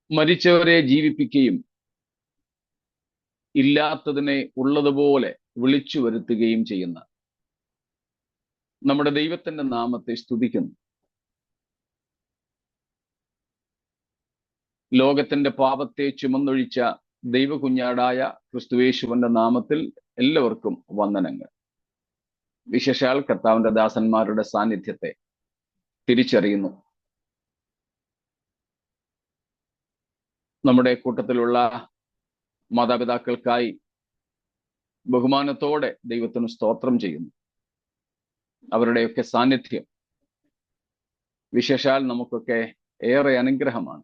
മരിച്ചവരെ ജീവിപ്പിക്കുകയും ഇല്ലാത്തതിനെ ഉള്ളതുപോലെ വിളിച്ചു വരുത്തുകയും ചെയ്യുന്ന നമ്മുടെ ദൈവത്തിന്റെ നാമത്തെ സ്തുതിക്കുന്നു. ലോകത്തിന്റെ പാപത്തെ ചുമന്നൊഴിച്ച ദൈവകുഞ്ഞാടായ ക്രിസ്തുയേശുവിന്റെ നാമത്തിൽ എല്ലാവർക്കും വന്ദനങ്ങൾ. വിശേഷാൽ കർത്താവിന്റെ ദാസന്മാരുടെ സാന്നിധ്യത്തെ തിരിച്ചറിയുന്നു. നമ്മുടെ കൂട്ടത്തിലുള്ള മാതാപിതാക്കൾക്കായി ബഹുമാനത്തോടെ ദൈവത്തിന് സ്തോത്രം ചെയ്യുന്നു. അവരുടെയൊക്കെ സാന്നിധ്യം വിശേഷാൽ നമുക്കൊക്കെ ഏറെ അനുഗ്രഹമാണ്.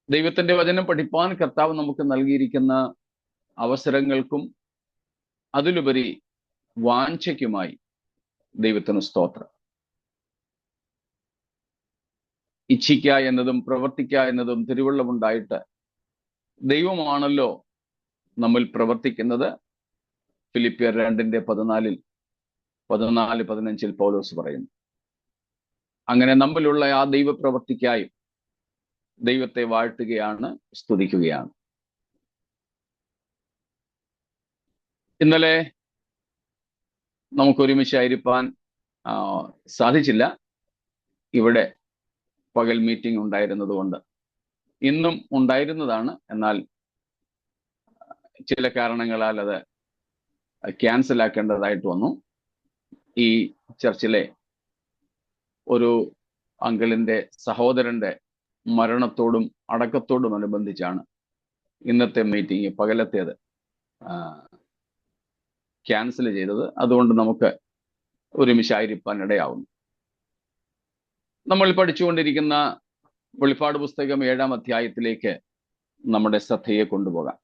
ദൈവത്തിന്റെ വചനം പഠിപ്പാൻ കർത്താവ് നമുക്ക് നൽകിയിരിക്കുന്ന അവസരങ്ങൾക്കും അതിലുപരി വാഞ്ഛയ്ക്കുമായി ദൈവത്തിന് സ്തോത്രം. ഇച്ഛിക്ക എന്നതും പ്രവർത്തിക്ക എന്നതും തിരുവള്ളമുണ്ടായിട്ട് ദൈവമാണല്ലോ നമ്മൾ പ്രവർത്തിക്കുന്നത്. ഫിലിപ്പിയർ 2:14-15 പൗലോസ് പറയുന്നു. അങ്ങനെ നമ്മിലുള്ള ആ ദൈവപ്രവർത്തിക്കായും ദൈവത്തെ വാഴ്ത്തുകയാണ്, സ്തുതിക്കുകയാണ്. ഇന്നലെ നമുക്കൊരുമിച്ചായിരിക്കാൻ സാധിച്ചില്ല. ഇവിടെ പകൽ മീറ്റിംഗ് ഉണ്ടായിരുന്നത് കൊണ്ട് ഇന്നും ഉണ്ടായിരുന്നതാണ്. എന്നാൽ ചില കാരണങ്ങളാൽ അത് ക്യാൻസൽ ആക്കേണ്ടതായിട്ട് വന്നു. ഈ ചർച്ചിലെ ഒരു അങ്കിളിന്റെ സഹോദരന്റെ മരണത്തോടും അടക്കത്തോടും അനുബന്ധിച്ചാണ് ഇന്നത്തെ മീറ്റിംഗ്, പകലത്തേത്, ക്യാൻസൽ ചെയ്തത്. അതുകൊണ്ട് നമുക്ക് ഒരുമിച്ചായിരിക്കാൻ ഇടയാവുന്നു. നമ്മൾ പഠിച്ചുകൊണ്ടിരിക്കുന്ന വെളിപ്പാട് പുസ്തകം 7-ാം അധ്യായത്തിലേക്ക് നമ്മുടെ ശ്രദ്ധയെ കൊണ്ടുപോകാം.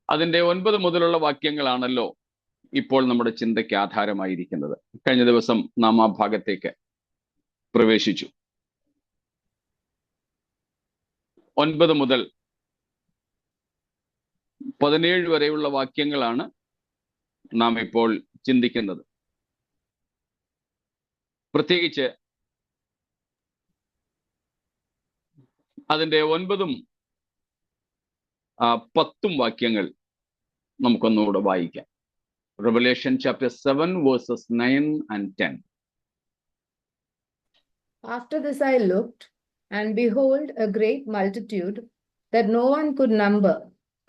അതിന്റെ 9 മുതലുള്ള വാക്യങ്ങളാണല്ലോ ഇപ്പോൾ നമ്മുടെ ചിന്തയ്ക്ക് ആധാരമായിരിക്കുന്നത്. കഴിഞ്ഞ ദിവസം നാം ആ ഭാഗത്തേക്ക് പ്രവേശിച്ചു. 9 മുതൽ 17 വരെയുള്ള വാക്യങ്ങളാണ് നാം ഇപ്പോൾ ചിന്തിക്കുന്നത്. പ്രത്യേകിച്ച് അതിന്റെ 9-ഉം 10-ഉം വാക്യങ്ങൾ നമുക്കൊന്നുകൂടെ വായിക്കാം. Revelation chapter 7 verses 9 and 10. After this I looked, and behold, a great multitude that no one could number,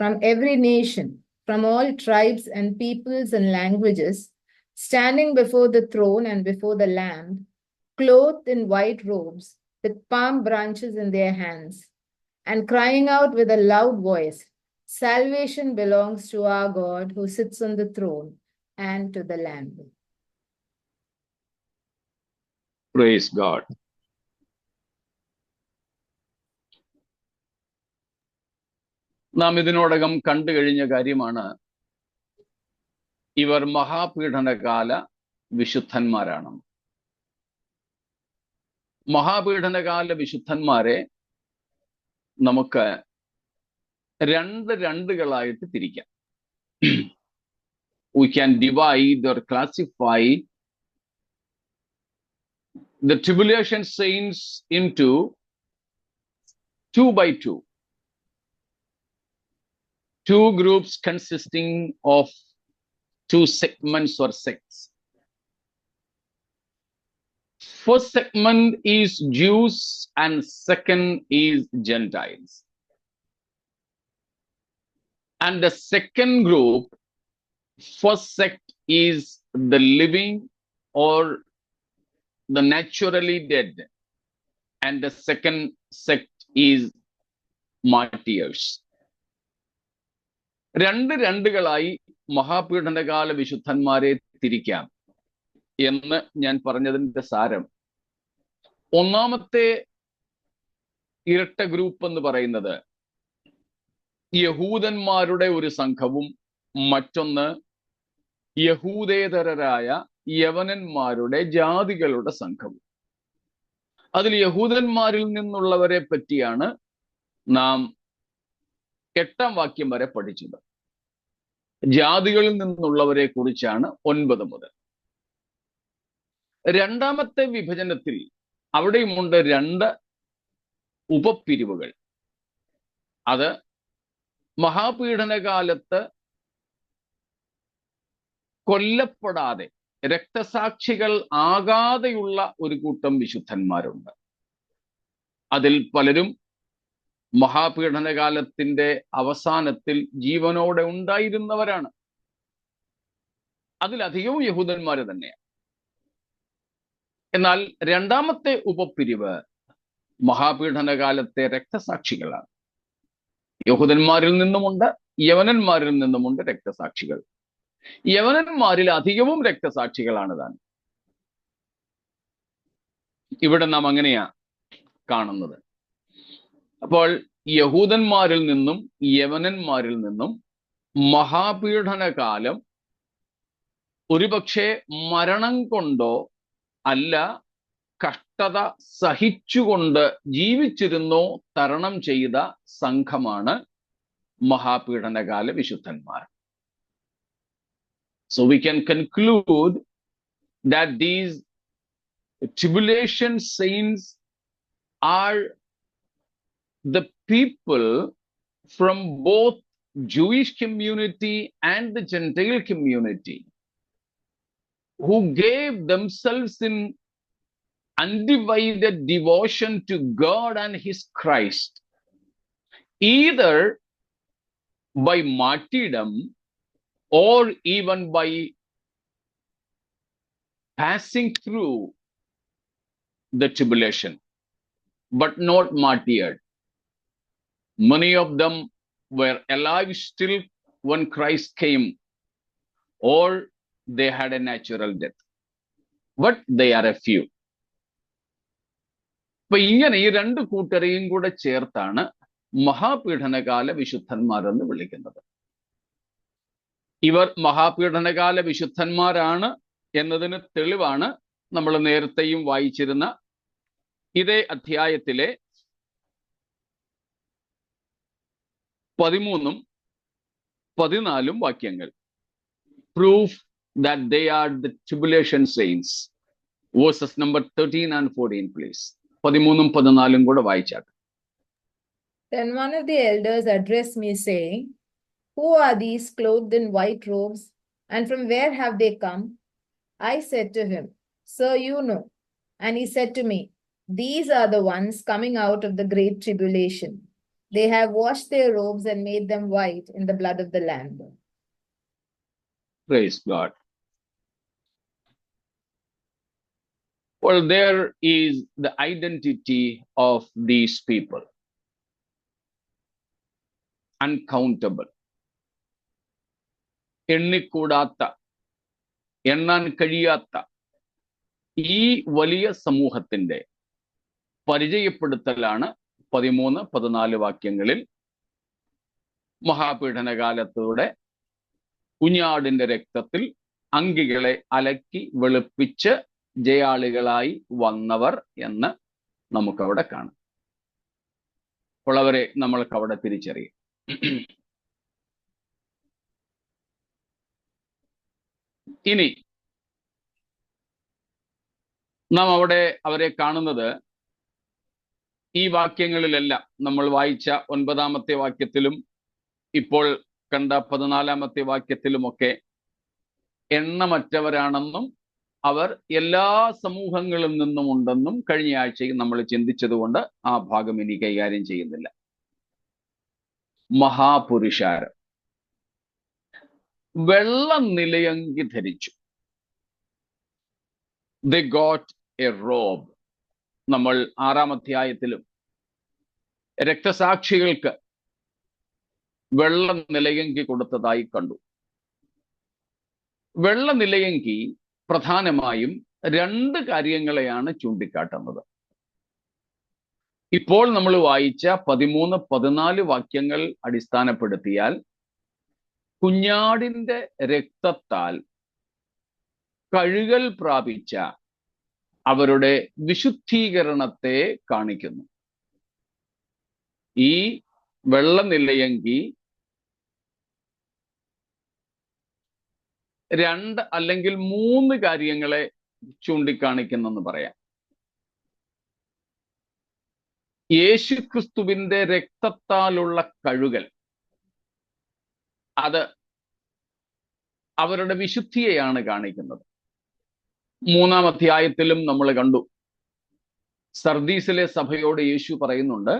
from every nation, from all tribes and peoples and languages, standing before the throne and before the Lamb, clothed in white robes, with palm branches in their hands, and crying out with a loud voice, "Salvation belongs to our God who sits on the throne and to the Lamb." Praise God. നാം ഇതിനോടകം കണ്ടു കഴിഞ്ഞ കാര്യമാണ്. ഇവർ മഹാപീഡനകാല വിശുദ്ധന്മാരാണ്. മഹാപീഡനകാല വിശുദ്ധന്മാരെ നമുക്ക് രണ്ടുകളായിട്ട് തിരിക്കാം. We can divide or classify the tribulation saints into 2 by 2. Two groups consisting of 2 segments or sects. First segment is Jews and second is Gentiles. And the second group, first sect is the living or the naturally dead, and the second sect is martyrs. രണ്ടുകളായി മഹാപീഡനകാല വിശുദ്ധന്മാരെ തിരിക്കാം എന്ന് ഞാൻ പറഞ്ഞതിന്റെ സാരം, ഒന്നാമത്തെ ഇരട്ട group എന്ന് പറയുന്നത് യഹൂദന്മാരുടെ ഒരു സംഘവും മറ്റൊന്ന് യഹൂദേതരരായ യവനന്മാരുടെ ജാതികളുടെ സംഘവും. അതിൽ യഹൂദന്മാരിൽ നിന്നുള്ളവരെ പറ്റിയാണ് നാം 8-ാം വാക്യം വരെ പഠിച്ചത്. ജാതികളിൽ നിന്നുള്ളവരെ കുറിച്ചാണ് 9 മുതൽ. രണ്ടാമത്തെ വിഭജനത്തിൽ അവിടെയുമുണ്ട് രണ്ട് ഉപപിരിവുകൾ. അത് മഹാപീഡനകാലത്ത് കൊല്ലപ്പെടാതെ രക്തസാക്ഷികൾ ആകാതെയുള്ള ഒരു കൂട്ടം വിശുദ്ധന്മാരുണ്ട്. അതിൽ പലരും മഹാപീഡനകാലത്തിന്റെ അവസാനത്തിൽ ജീവനോടെ ഉണ്ടായിരുന്നവരാണ്. അതിലധികവും യഹൂദന്മാർ തന്നെയാണ്. എന്നാൽ രണ്ടാമത്തെ ഉപപിരിവ് മഹാപീഡനകാലത്തെ രക്തസാക്ഷികളാണ്. യഹൂദന്മാരിൽ നിന്നുമുണ്ട്, യവനന്മാരിൽ നിന്നുമുണ്ട് രക്തസാക്ഷികൾ. യവനന്മാരിൽ അധികവും രക്തസാക്ഷികളാണ് താൻ. ഇവിടെ നാം അങ്ങനെയാ കാണുന്നത്. അപ്പോൾ യഹൂദന്മാരിൽ നിന്നും യവനന്മാരിൽ നിന്നും മഹാപീഡനകാലം ഒരുപക്ഷെ മരണം കൊണ്ടോ അല്ല കഷ്ടത സഹിച്ചുകൊണ്ട് ജീവിച്ചിരുന്നോ തരണം ചെയ്ത സംഘമാണ് മഹാപീഡനകാല വിശുദ്ധന്മാർ. So we can conclude that these tribulation saints are the people from both Jewish community and the Gentile community who gave themselves in undivided devotion to God and His Christ, either by martyrdom or even by passing through the tribulation, but not martyred. Many of them were alive still when Christ came, or they had a natural death, but they are a few. അപ്പൊ ഇങ്ങനെ ഈ രണ്ട് കൂട്ടരെയും കൂടെ ചേർത്താണ് മഹാപീഡനകാല വിശുദ്ധന്മാരെന്ന് വിളിക്കുന്നത്. ഇവർ മഹാപീഡനകാല വിശുദ്ധന്മാരാണ് എന്നതിന് തെളിവാണ് നമ്മൾ നേരത്തെയും വായിച്ചിരുന്ന ഇതേ അധ്യായത്തിലെ 13-14 വാക്യങ്ങൾ. Proof that they are the tribulation saints. Verses number 13 and 14, please. 13-14 കൂടെ വായിച്ചാട്ടെ. Then one of the elders addressed me, saying, "Who are these clothed in white robes, and from where have they come?" I said to him, "Sir, you know." And he said to me, "These are the ones coming out of the great tribulation. They have washed their robes and made them white in the blood of the Lamb." Praise God. Well, there is the identity of these people. Uncountable. എണ്ണിക്കൂടാത്ത, എണ്ണാൻ കഴിയാത്ത ഈ വലിയ സമൂഹത്തിന്റെ പരിചയപ്പെടുത്തലാണ് 13-14 വാക്യങ്ങളിൽ മഹാപീഡനകാലത്തൂടെ കുഞ്ഞാടിന്റെ രക്തത്തിൽ അങ്കികളെ അലക്കി വെളുപ്പിച്ച് ജയാളികളായി വന്നവർ എന്ന് നമുക്കവിടെ കാണാം. അപ്പോൾ അവരെ നമ്മൾക്ക് അവിടെ തിരിച്ചറിയാം. ഇനി നാം അവിടെ അവരെ കാണുന്നത് ഈ വാക്യങ്ങളിലെല്ലാം നമ്മൾ വായിച്ച 9-ാമത്തെ വാക്യത്തിലും ഇപ്പോൾ കണ്ട 14-ാമത്തെ വാക്യത്തിലുമൊക്കെ എണ്ണമറ്റവരാണെന്നും അവർ എല്ലാ സമൂഹങ്ങളിൽ നിന്നും ഉണ്ടെന്നും കഴിഞ്ഞ ആഴ്ചയിൽ നമ്മൾ ചിന്തിച്ചതുകൊണ്ട് ആ ഭാഗം ഇനി കൈകാര്യം ചെയ്യുന്നില്ല. മഹാപുരുഷാരം വെള്ള നിലയങ്കി ധരിച്ചു. They got a robe. നമ്മൾ 6-ാം അധ്യായത്തിലും രക്തസാക്ഷികൾക്ക് വെള്ള നിലയങ്കി കൊടുത്തതായി കണ്ടു. വെള്ള നിലയങ്കി പ്രധാനമായും 2 കാര്യങ്ങളെയാണ് ചൂണ്ടിക്കാട്ടുന്നത്. ഇപ്പോൾ നമ്മൾ വായിച്ച 13-14 വാക്യങ്ങൾ അടിസ്ഥാനപ്പെടുത്തിയാൽ കുഞ്ഞാടിന്റെ രക്തത്താൽ കഴുകൽ പ്രാപിച്ച അവരുടെ വിശുദ്ധീകരണത്തെ കാണിക്കുന്നു. ഈ വെള്ള നിലയങ്കി 2 അല്ലെങ്കിൽ 3 കാര്യങ്ങളെ ചൂണ്ടിക്കാണിക്കുന്നെന്ന് പറയാം. യേശുക്രിസ്തുവിന്റെ രക്തത്താലുള്ള കഴുകൽ, അത് അവരുടെ വിശുദ്ധിയെയാണ് കാണിക്കുന്നത്. 3-ാം അധ്യായത്തിലും നമ്മൾ കണ്ടു, സർദീസിലെ സഭയോട് യേശു പറയുന്നുണ്ട്,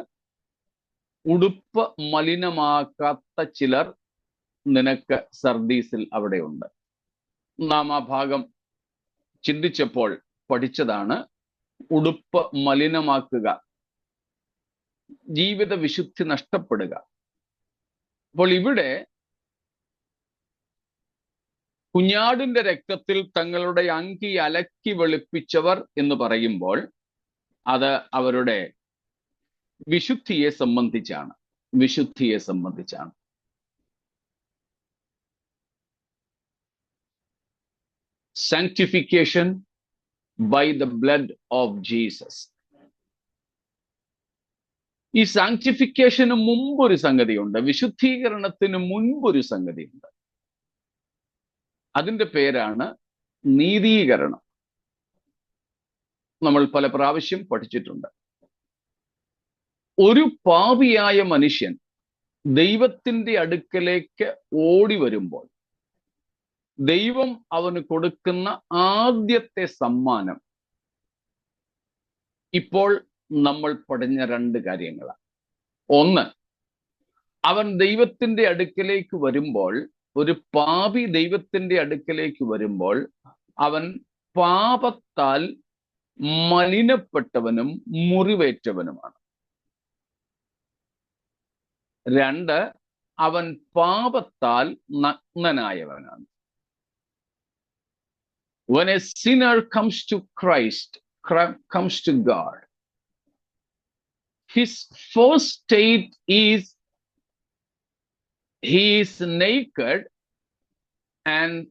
ഉടുപ്പ് മലിനമാക്കാത്ത ചിലർ നിനക്ക് സർദീസിൽ അവിടെയുണ്ട്. നാം ആ ഭാഗം ചിന്തിച്ചപ്പോൾ പഠിച്ചതാണ്, ഉടുപ്പ് മലിനമാക്കുക, ജീവിത വിശുദ്ധി നഷ്ടപ്പെടുക. അപ്പോൾ ഇവിടെ കുഞ്ഞാടിന്റെ രക്തത്തിൽ തങ്ങളുടെ അങ്കി അലക്കി വെളുപ്പിച്ചവർ എന്ന് പറയുമ്പോൾ അത് അവരുടെ വിശുദ്ധിയെ സംബന്ധിച്ചാണ്. വിശുദ്ധിയെ സംബന്ധിച്ചാണ്. Sanctification by the blood of Jesus. ഈ സാങ്ക്ടിഫിക്കേഷന് മുമ്പൊരു സംഗതിയുണ്ട്, വിശുദ്ധീകരണത്തിന് മുൻപൊരു സംഗതിയുണ്ട്. അതിൻ്റെ പേരാണ് നീതീകരണം. നമ്മൾ പല പ്രാവശ്യം പഠിച്ചിട്ടുണ്ട്. ഒരു പാപിയായ മനുഷ്യൻ ദൈവത്തിന്റെ അടുക്കലേക്ക് ഓടി വരുമ്പോൾ ദൈവം അവന് കൊടുക്കുന്ന ആദ്യത്തെ സമ്മാനം ഇപ്പോൾ നമ്മൾ പഠിച്ച 2 കാര്യങ്ങളാണ്. ഒന്ന്, അവൻ ദൈവത്തിന്റെ അടുക്കലേക്ക് വരുമ്പോൾ, ഒരു പാപി ദൈവത്തിന്റെ അടുക്കലേക്ക് വരുമ്പോൾ അവൻ പാപത്താൽ മലിനപ്പെട്ടവനും മുറിവേറ്റവനുമാണ്. 2, അവൻ പാപത്താൽ നഗ്നനായവനാണ്. When a sinner comes to Christ, comes to God, his first state is he is naked and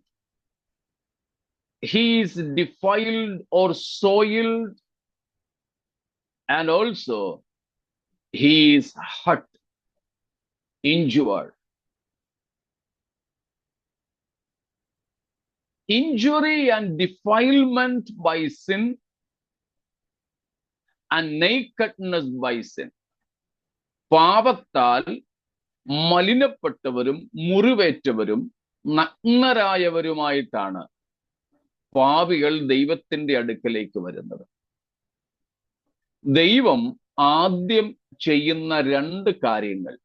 he is defiled or soiled, and also he is hurt, injured. Injury and defilement by sin and nakedness by sin. പാപത്താൽ മലിനപ്പെട്ടവരും മുറിവേറ്റവരും നഗ്നരായവരുമായിട്ടാണ് പാപികൾ ദൈവത്തിന്റെ അടുക്കലേക്ക് വരുന്നത്. ദൈവം ആദ്യം ചെയ്യുന്ന 2 കാര്യങ്ങൾ,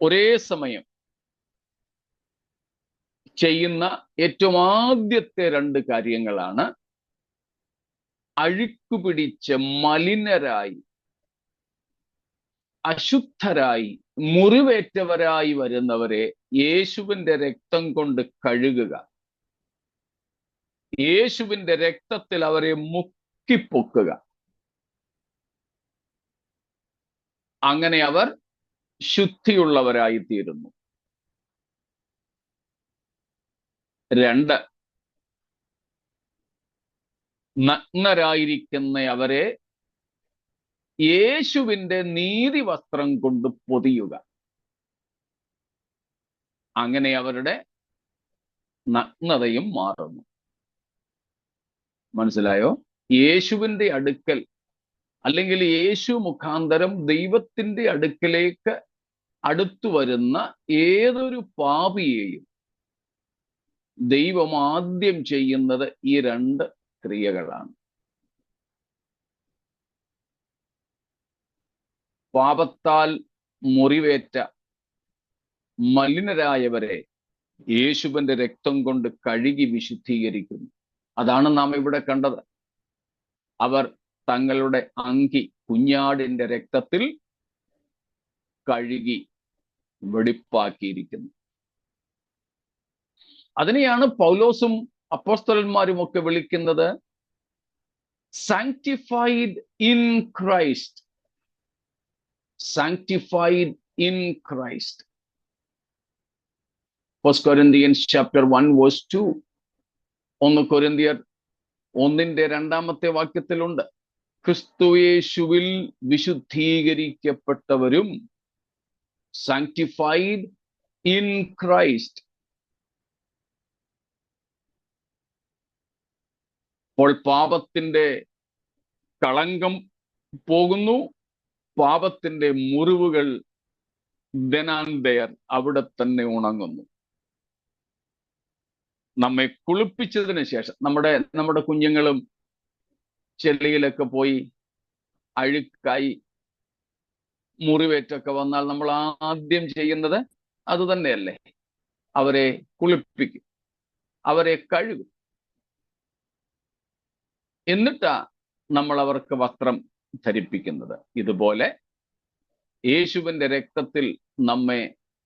ഒരേ സമയം ചെയ്യുന്ന ഏറ്റവും ആദ്യത്തെ 2 കാര്യങ്ങളാണ്, അഴുക്കുപിടിച്ച് മലിനരായി അശുദ്ധരായി മുറിവേറ്റവരായി വരുന്നവരെ യേശുവിന്റെ രക്തം കൊണ്ട് കഴുകുക, യേശുവിന്റെ രക്തത്തിൽ അവരെ മുക്കിപ്പൊക്കുക. അങ്ങനെ അവർ ശുദ്ധിയുള്ളവരായി തീരുന്നു. 2, നഗ്നരായിരിക്കുന്ന അവരെ യേശുവിന്റെ നീതി വസ്ത്രം കൊണ്ട് പൊതിയുക. അങ്ങനെ അവരുടെ നഗ്നതയും മാറുന്നു. മനസ്സിലായോ? യേശുവിന്റെ അടുക്കൽ, അല്ലെങ്കിൽ യേശു മുഖാന്തരം ദൈവത്തിന്റെ അടുക്കലേക്ക് അടുത്തു വരുന്ന ഏതൊരു പാപിയെയും ദൈവം ആദ്യം ചെയ്യുന്നത് ഈ 2 ക്രിയകളാണ്. പാപത്താൽ മുറിവേറ്റ മലിനരായവരെ യേശുവിന്റെ രക്തം കൊണ്ട് കഴുകി വിശുദ്ധീകരിക്കുന്നു. അതാണ് നാം ഇവിടെ കണ്ടത്. അവർ തങ്ങളുടെ അങ്കി കുഞ്ഞാടിന്റെ രക്തത്തിൽ കഴുകി വെടിപ്പാക്കിയിരിക്കുന്നു. അതിനെയാണ് പൗലോസും അപ്പോസ്തലന്മാരും ഒക്കെ വിളിക്കുന്നത് sanctified in Christ. Sanctified in Christ. 1 Corinthians chapter 1 verse 2. 1 കൊരിന്ത്യർ 1:2 വാക്യത്തിലുണ്ട്, ക്രിസ്തുയേശുവിൽ വിശുദ്ധീകരിക്കപ്പെട്ടവരും, sanctified in Christ. അപ്പോൾ പാപത്തിന്റെ കളങ്കം പോകുന്നു, പാപത്തിന്റെ മുറിവുകൾ then and there അവിടെ തന്നെ ഉണങ്ങുന്നു. നമ്മെ കുളിപ്പിച്ചതിന് ശേഷം നമ്മുടെ കുഞ്ഞുങ്ങളും ചെളിയിലൊക്കെ പോയി അഴുക്കായി മുറിവേറ്റൊക്കെ വന്നാൽ നമ്മൾ ആദ്യം ചെയ്യുന്നത് അത് തന്നെയല്ലേ? അവരെ കുളിപ്പിക്കും, അവരെ കഴുകും, എന്നിട്ടാ നമ്മൾ അവർക്ക് വസ്ത്രം ധരിപ്പിക്കുന്നത്. ഇതുപോലെ യേശുവിന്റെ രക്തത്തിൽ നമ്മെ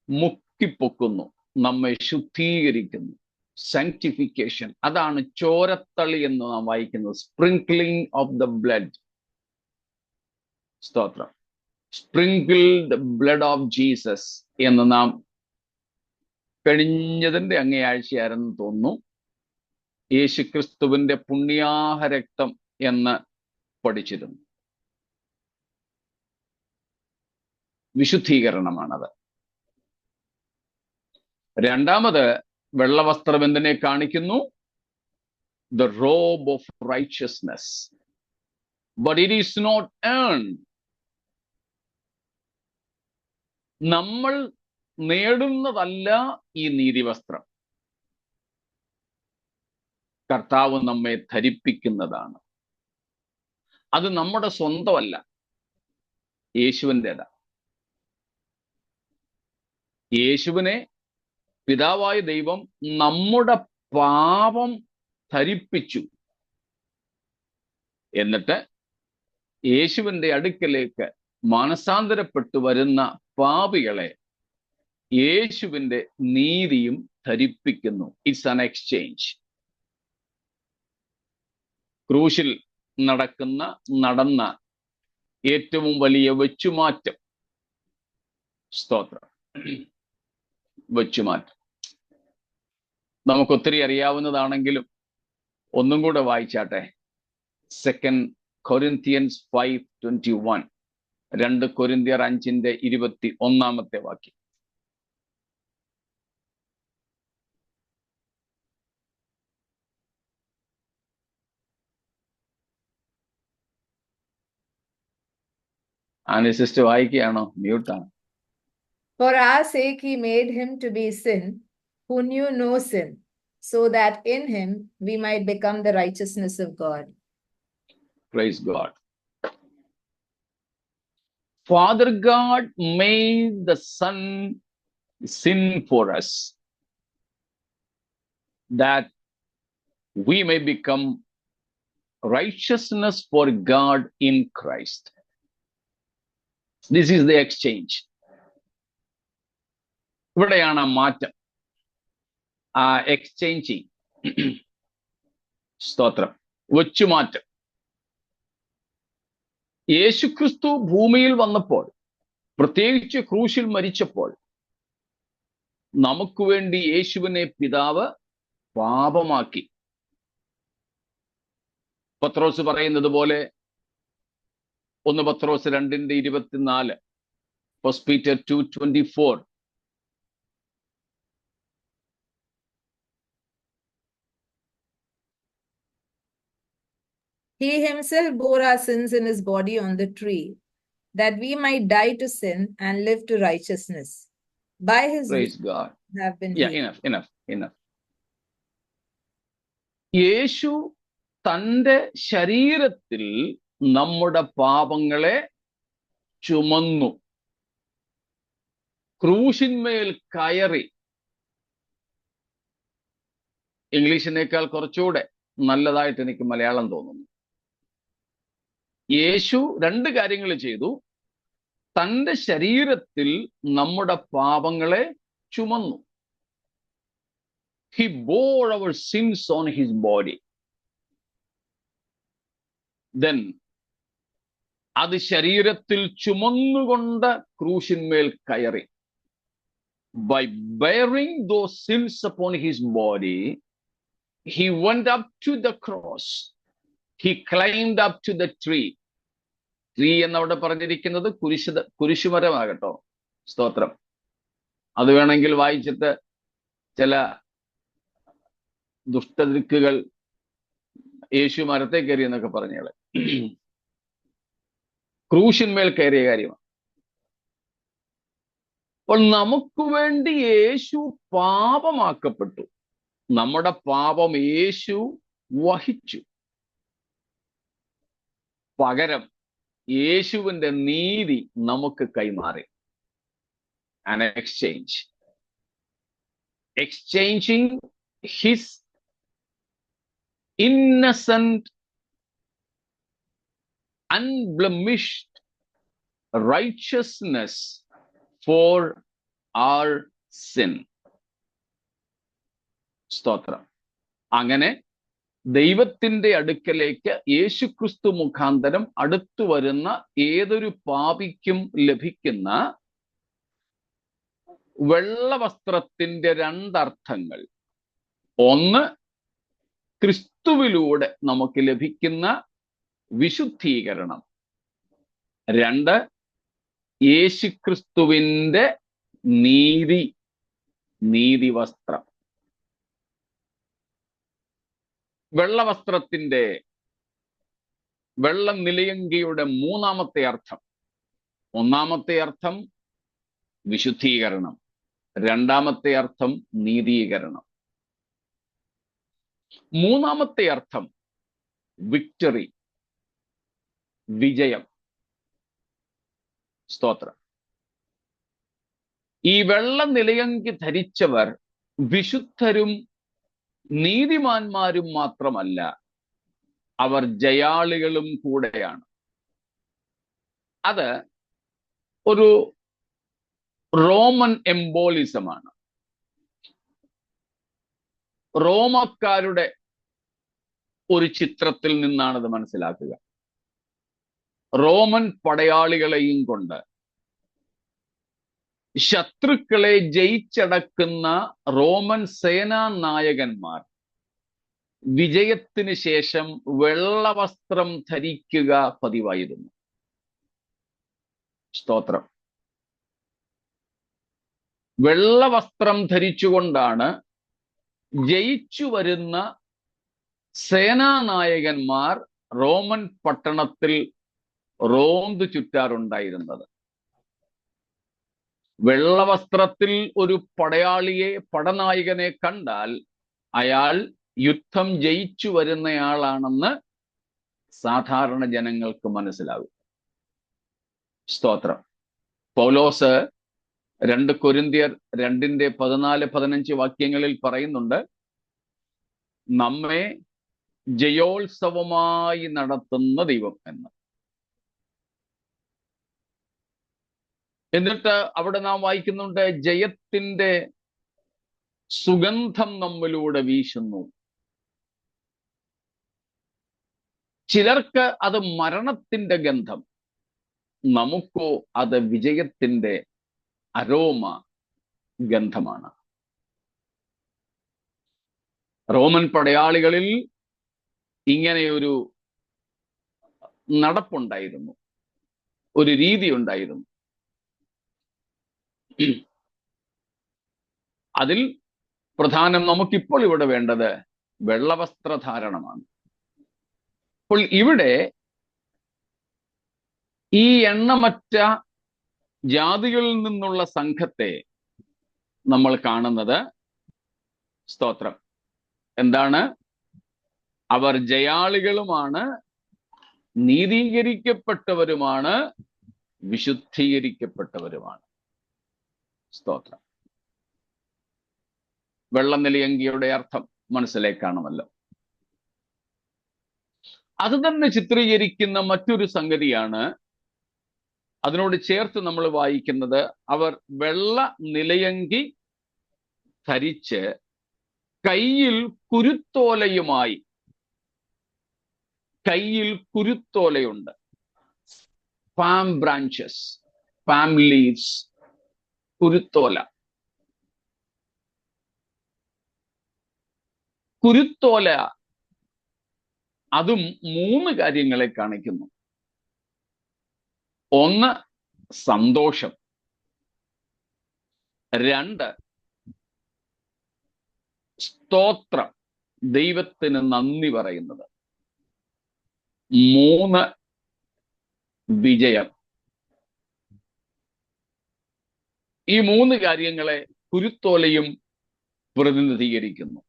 മുക്കിപ്പൊക്കുന്നു, നമ്മെ ശുദ്ധീകരിക്കുന്നു. സാങ്ക്ടിഫിക്കേഷൻ, അതാണ് ചോരത്തളി എന്ന് നാം വായിക്കുന്നത്. സ്പ്രിങ്ക്ലിംഗ് ഓഫ് ദ ബ്ലഡ്. സ്തോത്രം. സ്പ്രിങ്കിൾഡ് ബ്ലഡ് ഓഫ് ജീസസ് എന്ന് നാം കഴിഞ്ഞതിന്റെ അങ്ങേയാഴ്ചയായിരുന്നു തോന്നുന്നു യേശുക്രിസ്തുവിന്റെ പുണ്യാഹ രക്തം എന്ന് പഠിച്ചിരുന്നു. വിശുദ്ധീകരണമാണത്. രണ്ടാമത്, വെള്ളവസ്ത്രം എന്തിനെ കാണിക്കുന്നു? The robe of richness. But it is not earned. നമ്മൾ നേടുന്നതല്ല ഈ നീതിവസ്ത്രം, കർത്താവ് നമ്മെ ധരിപ്പിക്കുന്നതാണ്. അത് നമ്മുടെ സ്വന്തമല്ല, യേശുവിൻ്റെതാ. യേശുവിനെ പിതാവായ ദൈവം നമ്മുടെ പാപം ധരിപ്പിച്ചു. എന്നിട്ട് യേശുവിന്റെ അടുക്കലേക്ക് മാനസാന്തരപ്പെട്ടു വരുന്ന പാപികളെ യേശുവിന്റെ നീതിയും ധരിപ്പിക്കുന്നു. It's an exchange. ക്രൂശിൽ നടന്ന ഏറ്റവും വലിയ വെച്ചുമാറ്റം. സ്തോത്രം. വെച്ചുമാറ്റം നമുക്കൊത്തിരി അറിയാവുന്നതാണെങ്കിലും ഒന്നും കൂടെ വായിച്ചാട്ടെ. 2 Corinthians 5:21. 2 കൊരിന്ത്യർ 5:21 വാക്യം. ആനി സിസ്റ്റർ വായിക്കുകയാണോ? മ്യൂട്ടാണ്. For our sake he made him to be sin, who knew no sin, so that in him we might become the righteousness of God. Praise God. Father God made the Son sin for us, that we may become righteousness for God in Christ. This is the exchange. ഇവിടെയാണ് മാറ്റം, ആ exchanging. സ്തോത്രം. വെച്ചുമാറ്റം. യേശുക്രിസ്തു ഭൂമിയിൽ വന്നപ്പോൾ, പ്രത്യേകിച്ച് ക്രൂശിൽ മരിച്ചപ്പോൾ, നമുക്ക് വേണ്ടി യേശുവിനെ പിതാവ് പാപമാക്കി. പത്രോസ് പറയുന്നത് പോലെ 1 പത്രോസ് 2:24, 1 Peter 2:24. He himself bore our sins in his body on the tree, that we might die to sin and live to righteousness. By his Praise God. have been Yeah, healed. enough. യേശു തൻ്റെ ശരീരത്തിൽ നമ്മുടെ പാപങ്ങളെ ചുമന്നു, ക്രൂശിന്മേൽ കയറി. ഇംഗ്ലീഷിനേക്കാൾ കുറച്ചുകൂടെ നല്ലതായിട്ട് എനിക്ക് മലയാളം തോന്നുന്നു. യേശു 2 കാര്യങ്ങൾ ചെയ്തു. തൻ്റെ ശരീരത്തിൽ നമ്മുടെ പാപങ്ങളെ ചുമന്നു. He bore our sins on his body. Then അത് ശരീരത്തിൽ ചുമന്നുകൊണ്ട് ക്രൂശിന്മേൽ കയറി. By bearing those sins upon his body, he went up to the cross. He climbed up to the tree. Tree എന്നവിടെ പറഞ്ഞിരിക്കുന്നത് കുരിശുമരമാകട്ടോ. സ്തോത്രം. അത് വേണമെങ്കിൽ വായിച്ചിട്ട് ചില ദുഷ്ടദിക്കുകൾ യേശു മരത്തെ കയറി എന്നൊക്കെ പറഞ്ഞാല് ക്രൂശിന്മേൽ കയറിയ കാര്യമാണ്. അപ്പോൾ നമുക്ക് വേണ്ടി യേശു പാപമാക്കപ്പെട്ടു. നമ്മുടെ പാപം യേശു വഹിച്ചു. പകരം യേശുവിന്റെ നീതി നമുക്ക് കൈമാറി. An exchange. Exchanging his innocent, unblemished righteousness for our sin. സ്തോത്രം. അങ്ങനെ ദൈവത്തിന്റെ അടുക്കലേക്ക് യേശുക്രിസ്തു മുഖാന്തരം അടുത്തു വരുന്ന ഏതൊരു പാപിക്കും ലഭിക്കുന്ന വെള്ളവസ്ത്രത്തിന്റെ രണ്ടർത്ഥങ്ങൾ. ഒന്ന്, ക്രിസ്തുവിലൂടെ നമുക്ക് ലഭിക്കുന്ന വിശുദ്ധീകരണം. രണ്ട്, യേശുക്രിസ്തുവിന്റെ നീതിവസ്ത്രം. വെള്ളവസ്ത്രത്തിന്റെ വെള്ള നിലയങ്കിയുടെ മൂന്നാമത്തെ അർത്ഥം. ഒന്നാമത്തെ അർത്ഥം വിശുദ്ധീകരണം, രണ്ടാമത്തെ അർത്ഥം നീതീകരണം. മൂന്നാമത്തെ അർത്ഥം വിക്ടറി, വിജയം. സ്തോത്രം. ഈ വെള്ള നിലയങ്കി ധരിച്ചവർ വിശുദ്ധരും നീതിമാന്മാരും മാത്രമല്ല, അവർ ജയാളികളും കൂടെയാണ്. അത് ഒരു റോമൻ എംബോളിസമാണ്. റോമക്കാരുടെ ഒരു ചിത്രത്തിൽ നിന്നാണത് മനസ്സിലാക്കുക. റോമൻ പടയാളികളെയും കൊണ്ട് ശത്രുക്കളെ ജയിച്ചടക്കുന്ന റോമൻ സേനാ നായകന്മാർ വിജയത്തിന് ശേഷം വെള്ളവസ്ത്രം ധരിക്കുക പതിവായിരുന്നു. സ്തോത്രം. വെള്ളവസ്ത്രം ധരിച്ചുകൊണ്ടാണ് ജയിച്ചു വരുന്ന സേനാനായകന്മാർ റോമൻ പട്ടണത്തിൽ റോന്തു ചുറ്റാറുണ്ടായിരുന്നത്. വെള്ളവസ്ത്രത്തിൽ ഒരു പടനായകനെ കണ്ടാൽ അയാൾ യുദ്ധം ജയിച്ചു വരുന്നയാളാണെന്ന് സാധാരണ ജനങ്ങൾക്ക് മനസ്സിലാകും. സ്തോത്രം. പൗലോസ് 2 കൊരിന്ത്യർ 2:14-15 വാക്യങ്ങളിൽ പറയുന്നുണ്ട്, നമ്മെ ജയോത്സവമായി നടത്തുന്ന ദൈവം എന്ന്. എന്നിട്ട് അവിടെ നാം വായിക്കുന്നുണ്ട്, ജയത്തിന്റെ സുഗന്ധം നമ്മിലൂടെ വീശുന്നു. ചിലർക്ക് അത് മരണത്തിന്റെ ഗന്ധം, നമുക്കോ അത് വിജയത്തിന്റെ അരോമ ഗന്ധമാണ്. റോമൻ പടയാളികളിൽ ഇങ്ങനെയൊരു നടപ്പുണ്ടായിരുന്നു, ഒരു രീതി ഉണ്ടായിരുന്നു. അതിൽ പ്രധാനം നമുക്കിപ്പോൾ ഇവിടെ വേണ്ടത് വെള്ളവസ്ത്രധാരണമാണ്. അപ്പോൾ ഇവിടെ ഈ എണ്ണമറ്റ ജാതികളിൽ നിന്നുള്ള സംഘത്തെ നമ്മൾ കാണുന്നത്, സ്തോത്രം, എന്താണ്? അവർ ജയാളികളുമാണ്, നീതീകരിക്കപ്പെട്ടവരുമാണ്, വിശുദ്ധീകരിക്കപ്പെട്ടവരുമാണ്. സ്തോത്രം. വെള്ളനിലയങ്കിയുടെ അർത്ഥം മനസ്സിലേക്ക് കാണുമല്ലോ. അത് തന്നെ ചിത്രീകരിക്കുന്ന മറ്റൊരു സംഗതിയാണ് അതിനോട് ചേർത്ത് നമ്മൾ വായിക്കുന്നത്. അവർ വെള്ള നിലയങ്കി ധരിച്ച് കയ്യിൽ കുരുത്തോലയുമായി, കയ്യിൽ കുരുത്തോലയുണ്ട്, പാം ബ്രാഞ്ചസ്, പാം ലീവ്സ്, കുരുത്തോല. കുരുത്തോല അതും 3 കാര്യങ്ങളെ കാണിക്കുന്നു. ഒന്ന്, സന്തോഷം. 2, സ്തോത്രം, ദൈവത്തിന് നന്ദി പറയുന്നത്. 3 വിജയം. ഈ 3 കാര്യങ്ങളെ കുരുത്തോലയും പ്രതിനിധീകരിക്കുന്നു.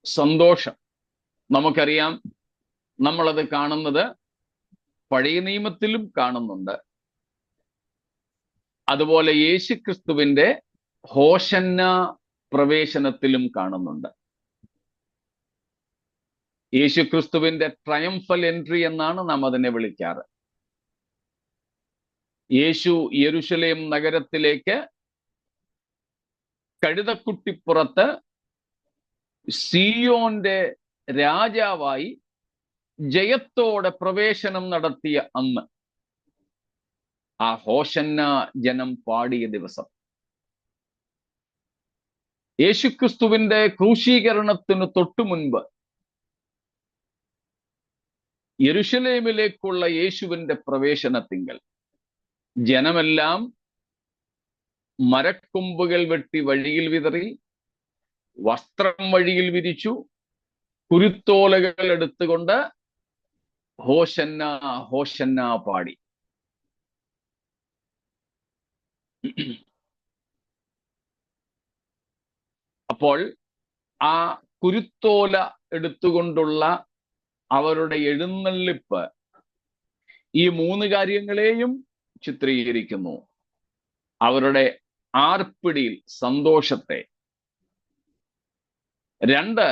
സന്തോഷം, നമുക്കറിയാം, നമ്മളത് കാണുന്നത് പഴയ നിയമത്തിലും കാണുന്നുണ്ട്. അതുപോലെ യേശുക്രിസ്തുവിന്റെ ഹോശന്ന പ്രവേശനത്തിലും കാണുന്നുണ്ട്. യേശുക്രിസ്തുവിന്റെ ട്രയംഫൽ എൻട്രി എന്നാണ് നാം അതിനെ വിളിക്കാറ്. യേശു യെരുശലേം നഗരത്തിലേക്ക് കഴുതക്കുട്ടിപ്പുറത്ത് സിയോന്റെ രാജാവായി ജയത്തോടെ പ്രവേശനം നടത്തിയ അന്ന് ആ ഹോശന്ന ജനം പാടിയ ദിവസം, യേശുക്രിസ്തുവിന്റെ ക്രൂശീകരണത്തിന് തൊട്ടു മുൻപ് യെരുശലേമിലേക്കുള്ള യേശുവിന്റെ പ്രവേശനത്തിങ്കൽ ജനമെല്ലാം മരക്കൊമ്പുകൾ വെട്ടി വഴിയിൽ വിതറി, വസ്ത്രം വഴിയിൽ വിരിച്ചു, കുരുത്തോലകൾ എടുത്തുകൊണ്ട് ഹോശന്ന ഹോശന്ന പാടി. അപ്പോൾ ആ കുരുത്തോല എടുത്തുകൊണ്ടുള്ള അവരുടെ എഴുന്നള്ളിപ്പ് ഈ 3 കാര്യങ്ങളെയും ചിത്രീകരിക്കുന്നു. അവരുടെ ആർപ്പിടിയിൽ സന്തോഷത്തെ. 2,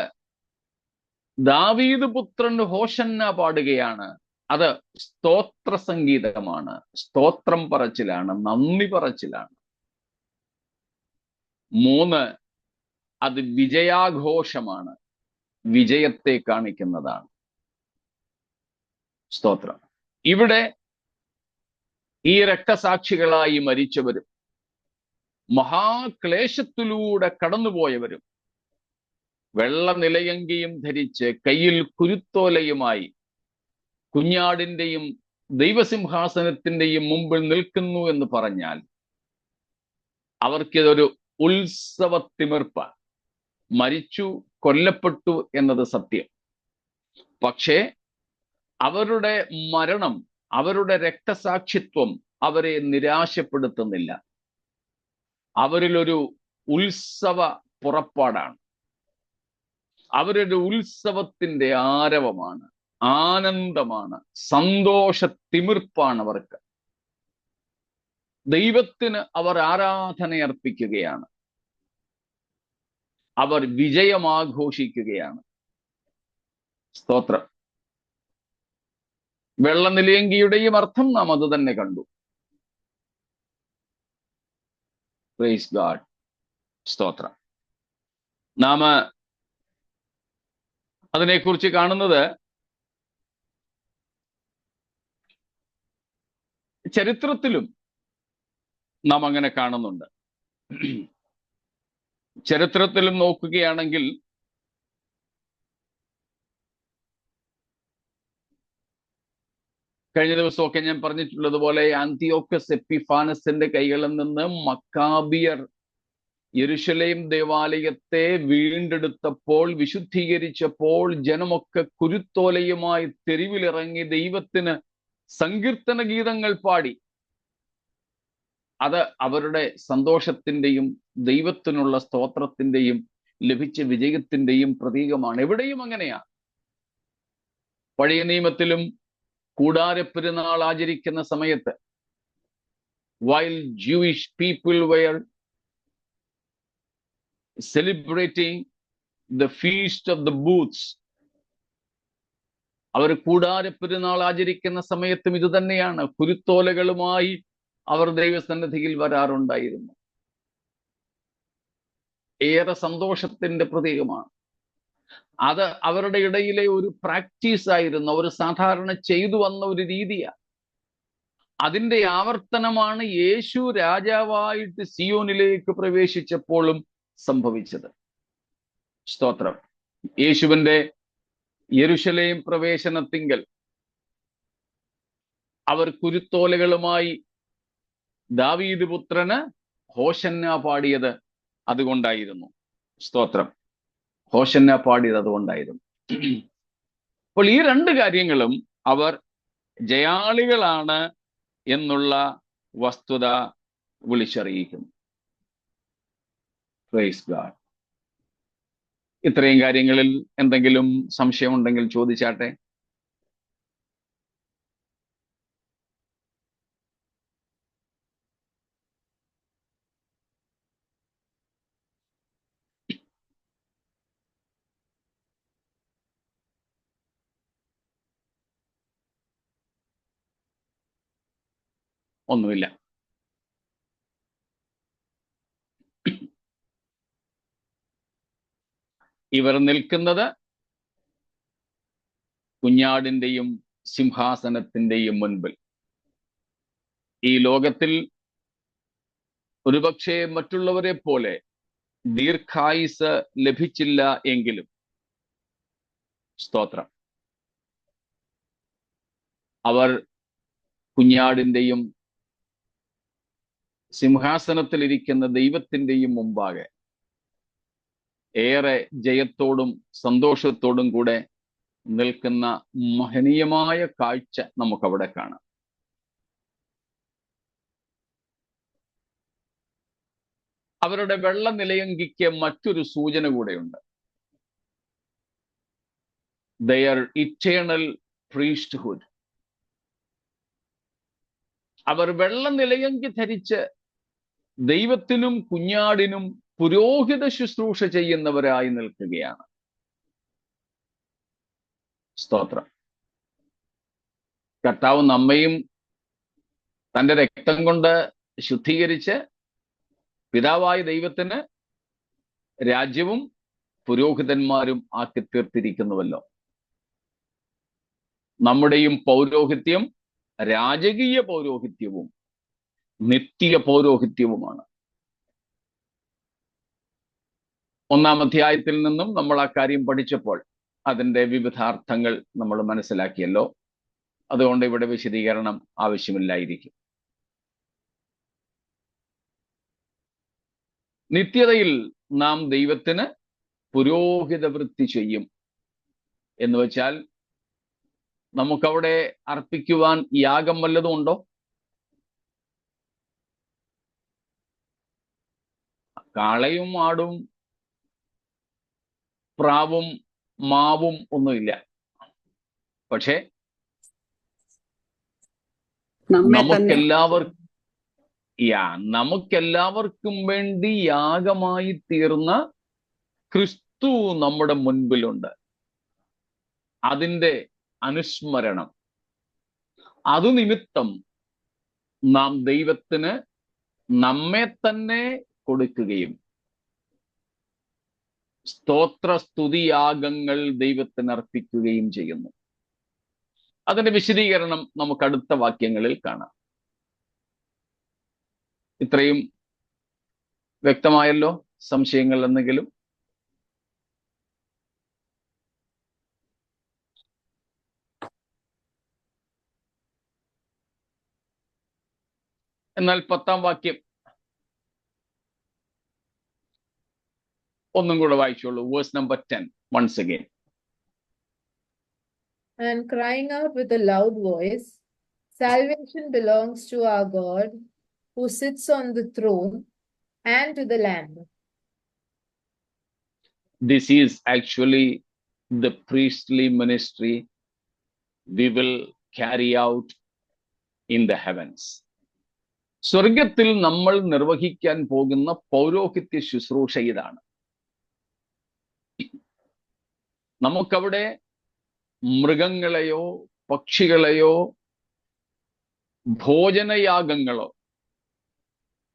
ദാവീദ് പുത്രൻ ഹോശന്ന പാടുകയാണ്. അത് സ്തോത്ര സംഗീതമാണ്, സ്തോത്രം പറച്ചിലാണ്, നന്ദി പറച്ചിലാണ്. 3, അത് വിജയാഘോഷമാണ്, വിജയത്തെ കാണിക്കുന്നതാണ്. സ്തോത്രം. ഇവിടെ ഈ രക്തസാക്ഷികളായി മരിച്ചവരും മഹാക്ലേശത്തിലൂടെ കടന്നുപോയവരും വെള്ള നിലയങ്കിയും ധരിച്ച് കയ്യിൽ കുരുത്തോലയുമായി കുഞ്ഞാടിന്റെയും ദൈവസിംഹാസനത്തിന്റെയും മുമ്പിൽ നിൽക്കുന്നു എന്ന് പറഞ്ഞാൽ അവർക്കിതൊരു ഉത്സവത്തിമിർപ്പ്. മരിച്ചു, കൊല്ലപ്പെട്ടു എന്നത് സത്യം. പക്ഷേ അവരുടെ മരണം, അവരുടെ രക്തസാക്ഷിത്വം അവരെ നിരാശപ്പെടുത്തുന്നില്ല. അവരിലൊരു ഉത്സവ പുറപ്പാടാണ്, അവരൊരു ഉത്സവത്തിന്റെ ആരവമാണ്, ആനന്ദമാണ്, സന്തോഷത്തിമിർപ്പാണ് അവർക്ക്. ദൈവത്തിന് അവർ ആരാധനയർപ്പിക്കുകയാണ്, അവർ വിജയമാഘോഷിക്കുകയാണ്. സ്തോത്രം. വെള്ളനിലയങ്കിയുടെയും അർത്ഥം നാം അത് തന്നെ കണ്ടു. Praise God. സ്തോത്രം. നാം അതിനെക്കുറിച്ച് കാണുന്നത് ചരിത്രത്തിലും നാം അങ്ങനെ കാണുന്നുണ്ട്. ചരിത്രത്തിലും നോക്കുകയാണെങ്കിൽ കഴിഞ്ഞ ദിവസമൊക്കെ ഞാൻ പറഞ്ഞിട്ടുള്ളതുപോലെ അന്തിയോക്കസ് എപ്പിഫാനസിന്റെ കൈകളിൽ നിന്ന് മക്കാബിയർ യെരുശലേം ദേവാലയത്തെ വീണ്ടെടുത്തപ്പോൾ, വിശുദ്ധീകരിച്ചപ്പോൾ ജനമൊക്കെ കുരുത്തോലയുമായി തെരുവിലിറങ്ങി ദൈവത്തിന് സങ്കീർത്തന ഗീതങ്ങൾ പാടി. അത് അവരുടെ സന്തോഷത്തിന്റെയും ദൈവത്തിനുള്ള സ്തോത്രത്തിന്റെയും ലഭിച്ച വിജയത്തിന്റെയും പ്രതീകമാണ്. എവിടെയും അങ്ങനെയാ. പഴയ നിയമത്തിലും കൂടാരപ്പെരുന്നാൾ ആചരിക്കുന്ന സമയത്ത്, while Jewish people were celebrating the feast of the booths, അവർ കൂടാരപ്പെരുന്നാൾ ആചരിക്കുന്ന സമയത്തും ഇത് തന്നെയാണ്. കുരുത്തോലകളുമായി അവർ ദൈവസന്നിധിയിൽ വരാറുണ്ടായിരുന്നു. ഏറെ സന്തോഷത്തിന്റെ പ്രതീകമാണ്. അത് അവരുടെ ഇടയിലെ ഒരു പ്രാക്ടീസ് ആയിരുന്നു, അവർ സാധാരണ ചെയ്തു വന്ന ഒരു രീതിയാണ്. അതിന്റെ ആവർത്തനമാണ് യേശു രാജാവായിട്ട് സിയോനിലേക്ക് പ്രവേശിച്ചപ്പോഴും സംഭവിച്ചത്. സ്തോത്രം. യേശുവിന്റെ യെരുശലേം പ്രവേശനത്തിങ്കൽ അവർ കുരുത്തോലകളുമായി ദാവീദ് പുത്രന് ഹോശന്ന പാടിയത് അതുകൊണ്ടായിരുന്നു. സ്തോത്രം. ഹോശന്ന പാടിയത് അതുകൊണ്ടായിരുന്നു. അപ്പോൾ ഈ 2 കാര്യങ്ങളും അവർ ജയാളികളാണ് എന്നുള്ള വസ്തുത വിളിച്ചറിയിക്കുന്നു. Praise God. ഇത്രയും കാര്യങ്ങളിൽ എന്തെങ്കിലും സംശയമുണ്ടെങ്കിൽ ചോദിച്ചാട്ടെ. ഒന്നുമില്ല. ഇവർ നിൽക്കുന്നത് കുഞ്ഞാടിന്റെയും സിംഹാസനത്തിന്റെയും മുൻപിൽ. ഈ ലോകത്തിൽ ഒരുപക്ഷെ മറ്റുള്ളവരെ പോലെ ദീർഘായുസ് ലഭിച്ചില്ല എങ്കിലും സ്തോത്രം, അവർ കുഞ്ഞാടിന്റെയും സിംഹാസനത്തിലിരിക്കുന്ന ദൈവത്തിന്റെയും മുമ്പാകെ ഏറെ ജയത്തോടും സന്തോഷത്തോടും കൂടെ നിൽക്കുന്ന മഹനീയമായ കാഴ്ച നമുക്കവിടെ കാണാം. അവരുടെ വെള്ള നിലയങ്കിക്ക് മറ്റൊരു സൂചന കൂടെയുണ്ട്. There eternal priesthood. അവർ വെള്ള നിലയങ്കി ധരിച്ച് ദൈവത്തിനും കുഞ്ഞാടിനും പുരോഹിത ശുശ്രൂഷ ചെയ്യുന്നവരായി നിൽക്കുകയാണ്. സ്തോത്രം. കർത്താവ് നമ്മയും തൻ്റെ രക്തം കൊണ്ട് ശുദ്ധീകരിച്ച് പിതാവായ ദൈവത്തിന് രാജ്യവും പുരോഹിതന്മാരും ആക്കി തീർത്തിരിക്കുന്നുവല്ലോ. നമ്മുടെയും പൗരോഹിത്യം രാജകീയ പൗരോഹിത്യവും നിത്യ പൗരോഹിത്യവുമാണ്. 1-ാം അധ്യായത്തിൽ നിന്നും നമ്മൾ ആ കാര്യം പഠിച്ചപ്പോൾ അതിൻ്റെ വിവിധാർത്ഥങ്ങൾ നമ്മൾ മനസ്സിലാക്കിയല്ലോ. അതുകൊണ്ട് ഇവിടെ വിശദീകരണം ആവശ്യമില്ലായിരിക്കും. നിത്യതയിൽ നാം ദൈവത്തിന് പുരോഹിത വൃത്തി ചെയ്യും എന്ന് വെച്ചാൽ നമുക്കവിടെ അർപ്പിക്കുവാൻ യാഗം വല്ലതും ഉണ്ടോ? കാളയും ആടും പ്രാവും മാവും ഒന്നുമില്ല. പക്ഷെ നമുക്കെല്ലാവർക്കും വേണ്ടി യാഗമായി തീർന്ന ക്രിസ്തു നമ്മുടെ മുൻപിലുണ്ട്. അതിൻ്റെ അനുസ്മരണം, അതു നിമിത്തം നാം ദൈവത്തിന് നമ്മെ തന്നെ കൊടുക്കുകയും സ്തോത്രസ്തുതിയാഗങ്ങൾ ദൈവത്തിന് അർപ്പിക്കുകയും ചെയ്യുന്നു. അതിന്റെ വിശദീകരണം നമുക്ക് അടുത്ത വാക്യങ്ങളിൽ കാണാം. ഇത്രയും വ്യക്തമായല്ലോ? സംശയങ്ങൾ എന്തെങ്കിലും? എന്നാൽ 10-ാം വാക്യം ഒന്നും കൂടെ വായിച്ചോളൂ. Verse number 10 once again. And crying out with a loud voice, salvation belongs to our God who sits on the throne and to the Lamb. This is actually the priestly ministry we will carry out in the heavens. സ്വർഗത്തിൽ നമ്മൾ നിർവഹിക്കാൻ പോകുന്ന പൗരോഹിത്യ ശുശ്രൂഷ ഇതാണ്. നമുക്കവിടെ മൃഗങ്ങളെയോ പക്ഷികളെയോ ഭോജനയാഗങ്ങളോ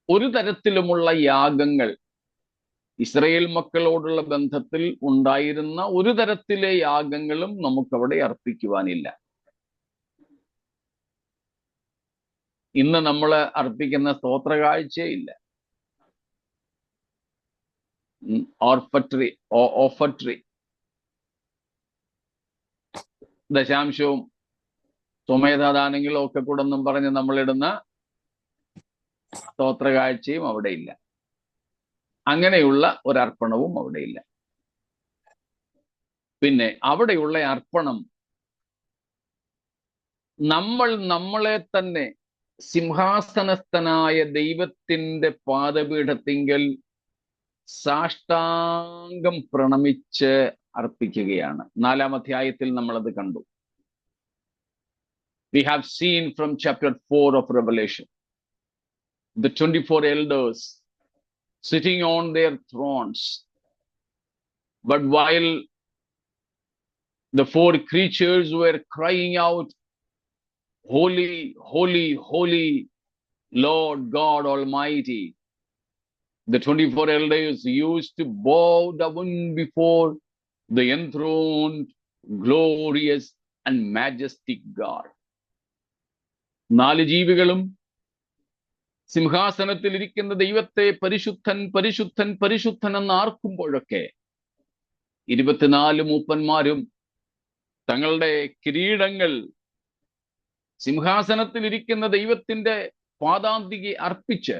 ഒരു തരത്തിലുമുള്ള യാഗങ്ങൾ ഇസ്രായേൽ മക്കളോടുള്ള ബന്ധത്തിൽ ഉണ്ടായിരുന്ന ഒരു തരത്തിലെ യാഗങ്ങളും നമുക്കവിടെ അർപ്പിക്കുവാനില്ല. ഇന്ന് നമ്മൾ അർപ്പിക്കുന്ന സ്തോത്രകാഴ്ചയില്ല, ഓഫർട്രി, ദശാംശവും സ്വമേധാദാനങ്ങളും ഒക്കെ കൂടെ ഒന്നും പറഞ്ഞ് നമ്മളിടുന്ന സ്തോത്രകാഴ്ചയും അവിടെ ഇല്ല. അങ്ങനെയുള്ള ഒരർപ്പണവും അവിടെയില്ല. പിന്നെ അവിടെയുള്ള അർപ്പണം നമ്മൾ നമ്മളെ തന്നെ സിംഹാസനസ്ഥനായ ദൈവത്തിന്റെ പാദപീഠത്തിങ്കൽ സാഷ്ടാംഗം പ്രണമിച്ച് അർപ്പിക്കുകയാണ്. 4-ാം അധ്യായത്തിൽ നമ്മളത് കണ്ടു. We have seen from chapter 4 of Revelation the 24 elders sitting on their thrones. But while the 4 creatures were crying out, "Holy, holy, holy, Lord God Almighty," the 24 elders used to bow down before the enthroned, glorious and majestic God. 4 ജീവികളും സിംഹാസനത്തിൽ ഇരിക്കുന്ന ദൈവത്തെ പരിശുദ്ധൻ പരിശുദ്ധൻ പരിശുദ്ധൻ എന്ന് ആർക്കുമ്പോഴൊക്കെ 24 മൂപ്പന്മാരും തങ്ങളുടെ കിരീടങ്ങൾ സിംഹാസനത്തിൽ ഇരിക്കുന്ന ദൈവത്തിന്റെ പാദാന്തികെ അർപ്പിച്ച്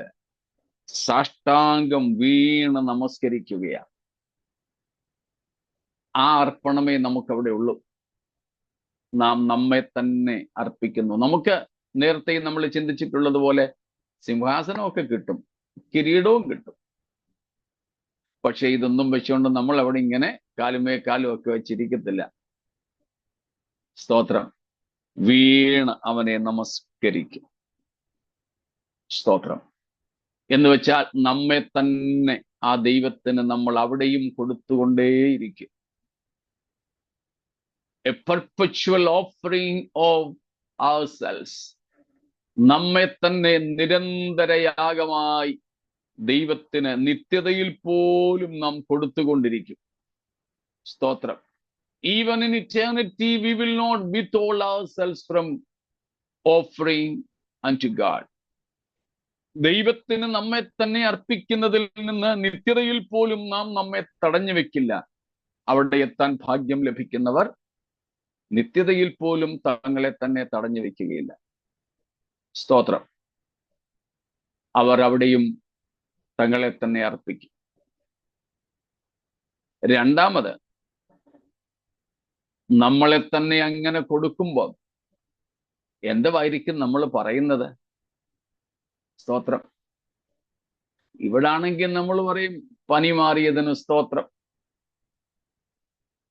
സാഷ്ടാംഗം വീണ് നമസ്കരിക്കുകയാണ്. ആ അർപ്പണമേ നമുക്കവിടെ ഉള്ളൂ. നാം നമ്മെ തന്നെ അർപ്പിക്കുന്നു. നമുക്ക് നേരത്തെ നമ്മൾ ചിന്തിച്ചിട്ടുള്ളത് പോലെ സിംഹാസനമൊക്കെ കിട്ടും, കിരീടവും കിട്ടും. പക്ഷെ ഇതൊന്നും വെച്ചുകൊണ്ട് നമ്മൾ അവിടെ ഇങ്ങനെ കാലുമേ കാലും ഒക്കെ വെച്ചിരിക്കത്തില്ല. സ്തോത്രം. വീണ് അവനെ നമസ്കരിക്കും. സ്തോത്രം. എന്ന് വെച്ചാൽ നമ്മെ തന്നെ ആ ദൈവത്തിന് നമ്മൾ അവിടെയും കൊടുത്തുകൊണ്ടേയിരിക്കും. A perpetual offering of ourselves. നമ്മെ തന്നെ നിരന്തരയാഗമായി ദൈവത്തിന് നിത്യതയിൽ പോലും നാം കൊടുത്തുകൊണ്ടിരിക്കും. സ്തോത്രം. Even in eternity we will not withhold ourselves from offering unto God. ദൈവത്തിന് നമ്മെ തന്നെ അർപ്പിക്കുന്നതിൽ നിന്ന് നിത്യതയിൽ പോലും നാം നമ്മെ തടഞ്ഞു വെക്കില്ല. അവിടെ എത്താൻ ഭാഗ്യം ലഭിക്കുന്നവർ നിത്യതയിൽ പോലും തങ്ങളെ തന്നെ തടഞ്ഞു വെക്കുകയില്ല. സ്തോത്രം. അവർ അവിടെയും തങ്ങളെ തന്നെ അർപ്പിക്കും. രണ്ടാമത്, നമ്മളെ തന്നെ അങ്ങനെ കൊടുക്കുമ്പോൾ എന്തുവായിരിക്കും നമ്മൾ പറയുന്നത്? സ്തോത്രം. ഇവിടാണെങ്കിൽ നമ്മൾ പറയും പനി മാറിയതിന് സ്തോത്രം,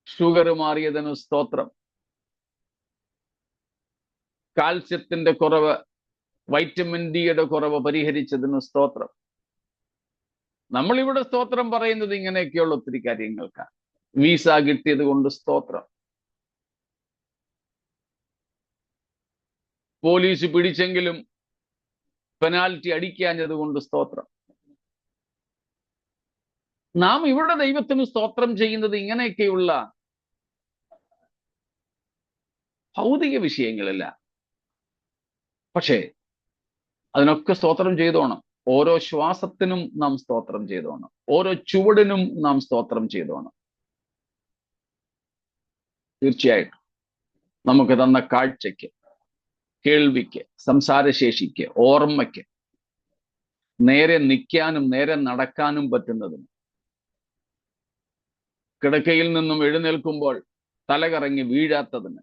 ഷുഗർ മാറിയതിന് സ്തോത്രം, കാൽസ്യത്തിന്റെ കുറവ്, വൈറ്റമിൻ ഡിയുടെ കുറവ് പരിഹരിച്ചതിന് സ്തോത്രം. നമ്മളിവിടെ സ്തോത്രം പറയുന്നത് ഇങ്ങനെയൊക്കെയുള്ള ഒത്തിരി കാര്യങ്ങൾക്കാണ്. വീസ കിട്ടിയത് കൊണ്ട് സ്തോത്രം, പോലീസ് പിടിച്ചെങ്കിലും പെനാൽറ്റി അടിക്കാഞ്ഞത് കൊണ്ട് സ്തോത്രം. നാം ഇവിടെ ദൈവത്തിന് സ്തോത്രം ചെയ്യുന്നത് ഇങ്ങനെയൊക്കെയുള്ള ഭൗതിക വിഷയങ്ങളില്ല. പക്ഷേ അതിനൊക്കെ സ്തോത്രം ചെയ്തോണം. ഓരോ ശ്വാസത്തിനും നാം സ്തോത്രം ചെയ്തോണം. ഓരോ ചുവടിനും നാം സ്തോത്രം ചെയ്തോണം. തീർച്ചയായിട്ടും നമുക്ക് തന്ന കാഴ്ചയ്ക്ക്, കേൾവിക്ക്, സംസാരശേഷിക്ക്, ഓർമ്മയ്ക്ക്, നേരെ നിൽക്കാനും നേരെ നടക്കാനും പറ്റുന്നതിന്, കിടക്കയിൽ നിന്നും എഴുന്നേൽക്കുമ്പോൾ തലകറങ്ങി വീഴാത്തതിന്,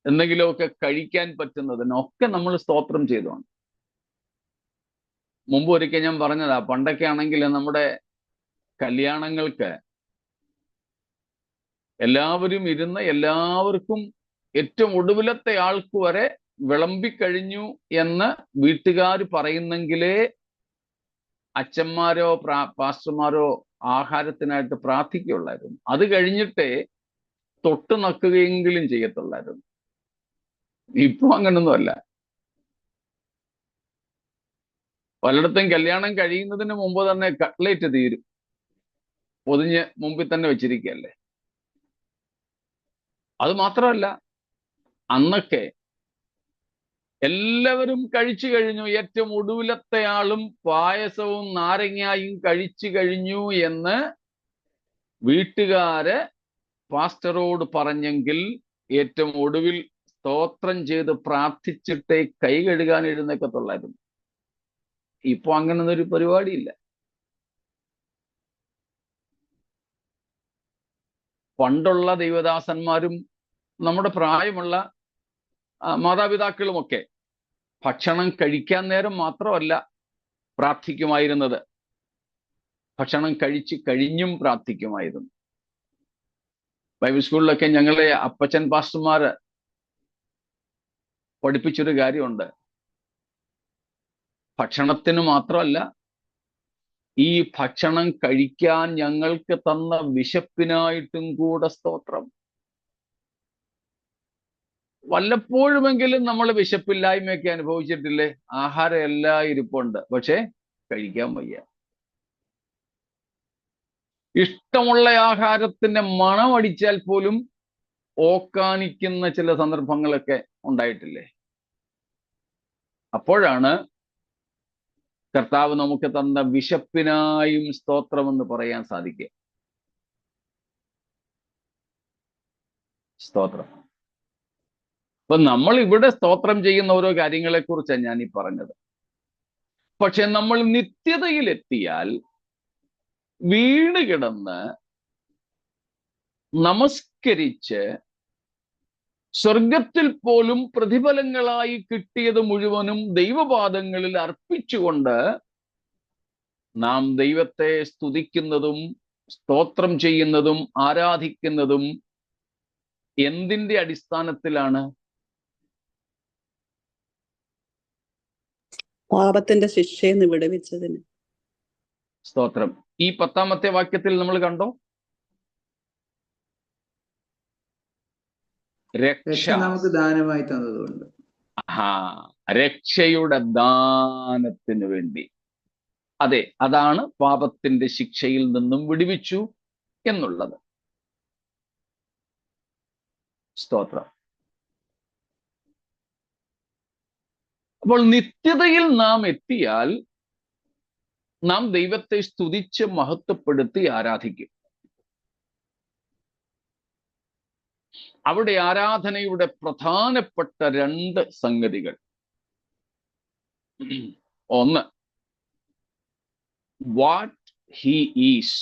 എന്തെങ്കിലുമൊക്കെ കഴിക്കാൻ പറ്റുന്നതിനൊക്കെ നമ്മൾ സ്തോത്രം ചെയ്തോണം. മുമ്പ് ഒരിക്കൽ ഞാൻ പറഞ്ഞതാ, പണ്ടൊക്കെ ആണെങ്കിൽ നമ്മുടെ കല്യാണങ്ങൾക്ക് എല്ലാവരും ഇരുന്ന് എല്ലാവർക്കും ഏറ്റവും ഒടുവിലത്തെ ആൾക്ക് വരെ വിളമ്പിക്കഴിഞ്ഞു എന്ന് വീട്ടുകാർ പറയുന്നെങ്കിലേ അച്ഛന്മാരോ പാസ്റ്റർമാരോ ആഹാരത്തിനായിട്ട് പ്രാർത്ഥിക്കുകയുള്ളായിരുന്നു. അത് കഴിഞ്ഞിട്ടേ തൊട്ട് നക്കുകയെങ്കിലും ചെയ്യത്തുള്ളായിരുന്നു. ഇപ്പൊ അങ്ങനൊന്നുമല്ല. പലയിടത്തും കല്യാണം കഴിയുന്നതിന് മുമ്പ് തന്നെ കട്ട്ലേറ്റ് തീരും, പൊതിഞ്ഞ് മുമ്പിൽ തന്നെ വെച്ചിരിക്കുകയല്ലേ. അത് മാത്രമല്ല, അന്നൊക്കെ എല്ലാവരും കഴിച്ചു കഴിഞ്ഞു, ഏറ്റവും ഒടുവിലത്തെ ആളും പായസവും നാരങ്ങായും കഴിച്ചു കഴിഞ്ഞു എന്ന് വീട്ടുകാര് പാസ്റ്ററോട് പറഞ്ഞെങ്കിൽ ഏറ്റവും ഒടുവിൽ സ്തോത്രം ചെയ്ത് പ്രാർത്ഥിച്ചിട്ടേ കൈ കഴുകാൻ എഴുന്നേക്കത്തുള്ളായിരുന്നു. ഇപ്പൊ അങ്ങനൊരു പരിപാടിയില്ല. പണ്ടുള്ള ദൈവദാസന്മാരും നമ്മുടെ പ്രായമുള്ള മാതാപിതാക്കളുമൊക്കെ ഭക്ഷണം കഴിക്കാൻ നേരം മാത്രമല്ല പ്രാർത്ഥിക്കുമായിരുന്നത്, ഭക്ഷണം കഴിച്ച് കഴിഞ്ഞും പ്രാർത്ഥിക്കുമായിരുന്നു. ബൈബിൾ സ്കൂളിലൊക്കെ ഞങ്ങളെ അപ്പച്ചൻ പാസ്റ്റർമാര് പഠിപ്പിച്ചൊരു കാര്യമുണ്ട്. ഭക്ഷണത്തിന് മാത്രമല്ല, ഈ ഭക്ഷണം കഴിക്കാൻ ഞങ്ങൾക്ക് തന്ന വിശപ്പിനായിട്ടും കൂടെ സ്തോത്രം. വല്ലപ്പോഴുമെങ്കിലും നമ്മൾ വിശപ്പില്ലായ്മയൊക്കെ അനുഭവിച്ചിട്ടില്ലേ? ആഹാരം എല്ലാം ഇരിപ്പുണ്ട്, പക്ഷെ കഴിക്കാൻ വയ്യ. ഇഷ്ടമുള്ള ആഹാരത്തിന്റെ മണം അടിച്ചാൽ പോലും ഓക്കാനിക്കുന്ന ചില സന്ദർഭങ്ങളൊക്കെ ഉണ്ടായിട്ടില്ലേ? അപ്പോഴാണ് കർത്താവ് നമുക്ക് തന്ന വിശപ്പിനായും സ്തോത്രമെന്ന് പറയാൻ സാധിക്കുക. സ്തോത്രം. അപ്പൊ നമ്മൾ ഇവിടെ സ്തോത്രം ചെയ്യുന്ന ഓരോ കാര്യങ്ങളെ കുറിച്ചാണ് ഞാൻ ഈ പറഞ്ഞത്. പക്ഷെ നമ്മൾ നിത്യതയിലെത്തിയാൽ വീണ് കിടന്ന് നമസ്കരിച്ച് സ്വർഗത്തിൽ പോലും പ്രതിഫലങ്ങളായി കിട്ടിയത് മുഴുവനും ദൈവപാദങ്ങളിൽ അർപ്പിച്ചുകൊണ്ട് നാം ദൈവത്തെ സ്തുതിക്കുന്നതും സ്തോത്രം ചെയ്യുന്നതും ആരാധിക്കുന്നതും എന്തിന്റെ അടിസ്ഥാനത്തിലാണ്? പാപത്തിന്റെ ശിക്ഷയെ നിന്ന് വിടുവിച്ചതിന്. സ്തോത്രം. ഈ 10ാമത്തെ വാക്യത്തിൽ നമ്മൾ കണ്ടോ? രക്ഷ നമുക്ക് ദാനമായി തന്നതുകൊണ്ട്. രക്ഷയുടെ ദാനത്തിന് വേണ്ടി. അതെ, അതാണ് പാപത്തിന്റെ ശിക്ഷയിൽ നിന്നും വിടുവിച്ചു എന്നുള്ളത്. സ്തോത്രം. അപ്പോൾ നിത്യതയിൽ നാം എത്തിയാൽ നാം ദൈവത്തെ സ്തുതിച്ച് മഹത്വപ്പെടുത്തി ആരാധിക്കും. അവിടെ ആരാധനയുടെ പ്രധാനപ്പെട്ട 2 സംഗതികൾ. ഒന്ന്, what he is.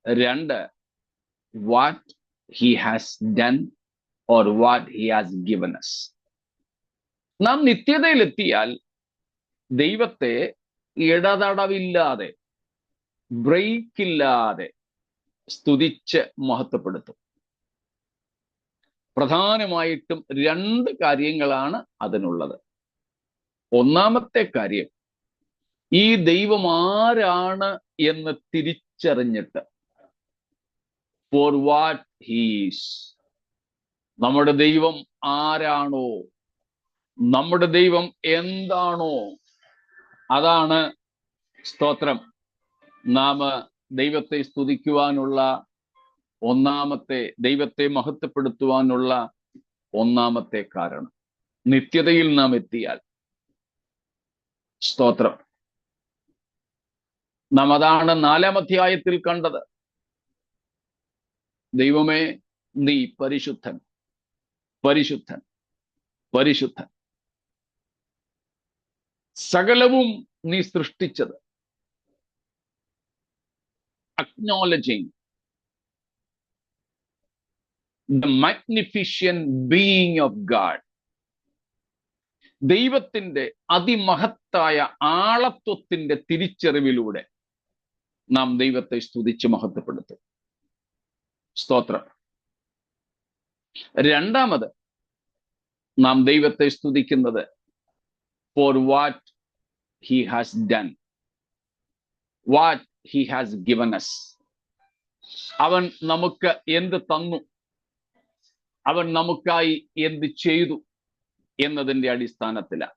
2, what he has done or what he has given us. നാം നിത്യതയിലെത്തിയാൽ ദൈവത്തെ ഇടതടവില്ലാതെ, ബ്രേക്കില്ലാതെ സ്തുതിച്ച് മഹത്വപ്പെടുത്തും. പ്രധാനമായിട്ടും 2 കാര്യങ്ങളാണ് അതിനുള്ളത്. ഒന്നാമത്തെ കാര്യം, ഈ ദൈവം ആരാണ് എന്ന് തിരിച്ചറിഞ്ഞിട്ട്, ഫോർ വാട്ട് ഹീസ്. നമ്മുടെ ദൈവം ആരാണോ, നമ്മുടെ ദൈവം എന്താണോ, അതാണ് സ്തോത്രം നാം ദൈവത്തെ സ്തുതിക്കുവാനുള്ള ഒന്നാമത്തെ, ദൈവത്തെ മഹത്വപ്പെടുത്തുവാനുള്ള ഒന്നാമത്തെ കാരണം. നിത്യതയിൽ നാം എത്തിയാൽ സ്തോത്രം. നാം അതാണ് 4-ാം അധ്യായത്തിൽ കണ്ടത്. ദൈവമേ, നീ പരിശുദ്ധൻ, പരിശുദ്ധൻ, പരിശുദ്ധൻ. സകലവും നീ സൃഷ്ടിച്ചത്. Acknowledging the magnificent being of God. ദൈവത്തിന്റെ അതിമഹത്തായ ആളത്വത്തിന്റെ തിരിച്ചറിവിലൂടെ നാം ദൈവത്തെ സ്തുതിച്ച് മഹത്വപ്പെടുത്തും. സ്തോത്രം. രണ്ടാമത്, നാം ദൈവത്തെ സ്തുതിക്കുന്നത് for what he has done, what he has given us. അവൻ നമുക്ക് എന്ത് തന്നു, അവൻ നമുക്കായി എന്ത് ചെയ്തു എന്നതിന്റെ അടിസ്ഥാനത്തിലാണ്.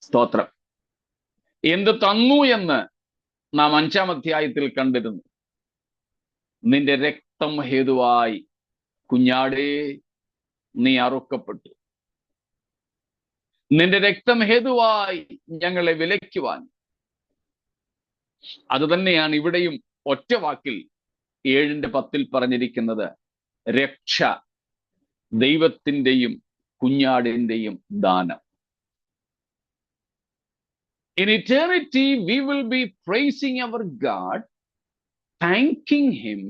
സ്തോത്രം. എന്ത് തന്നു എന്ന് നാം 5-ാം അധ്യായത്തിൽ കണ്ടിരുന്നു. നിന്റെ രക്തം ഹേതുവായി കുഞ്ഞാടേ നീ അറുക്കപ്പെട്ടു. നിന്റെ രക്തം ഹേതുവായി ഞങ്ങളെ വിലയ്ക്കുവാൻ. അതുതന്നെയാണ് ഇവിടെയും ഒറ്റ വാക്കിൽ 7:10 പറഞ്ഞിരിക്കുന്നത്. രക്ഷ ദൈവത്തിന്റെയും കുഞ്ഞാടിന്റെയും ദാനം. In eternity we will be praising our God, thanking him,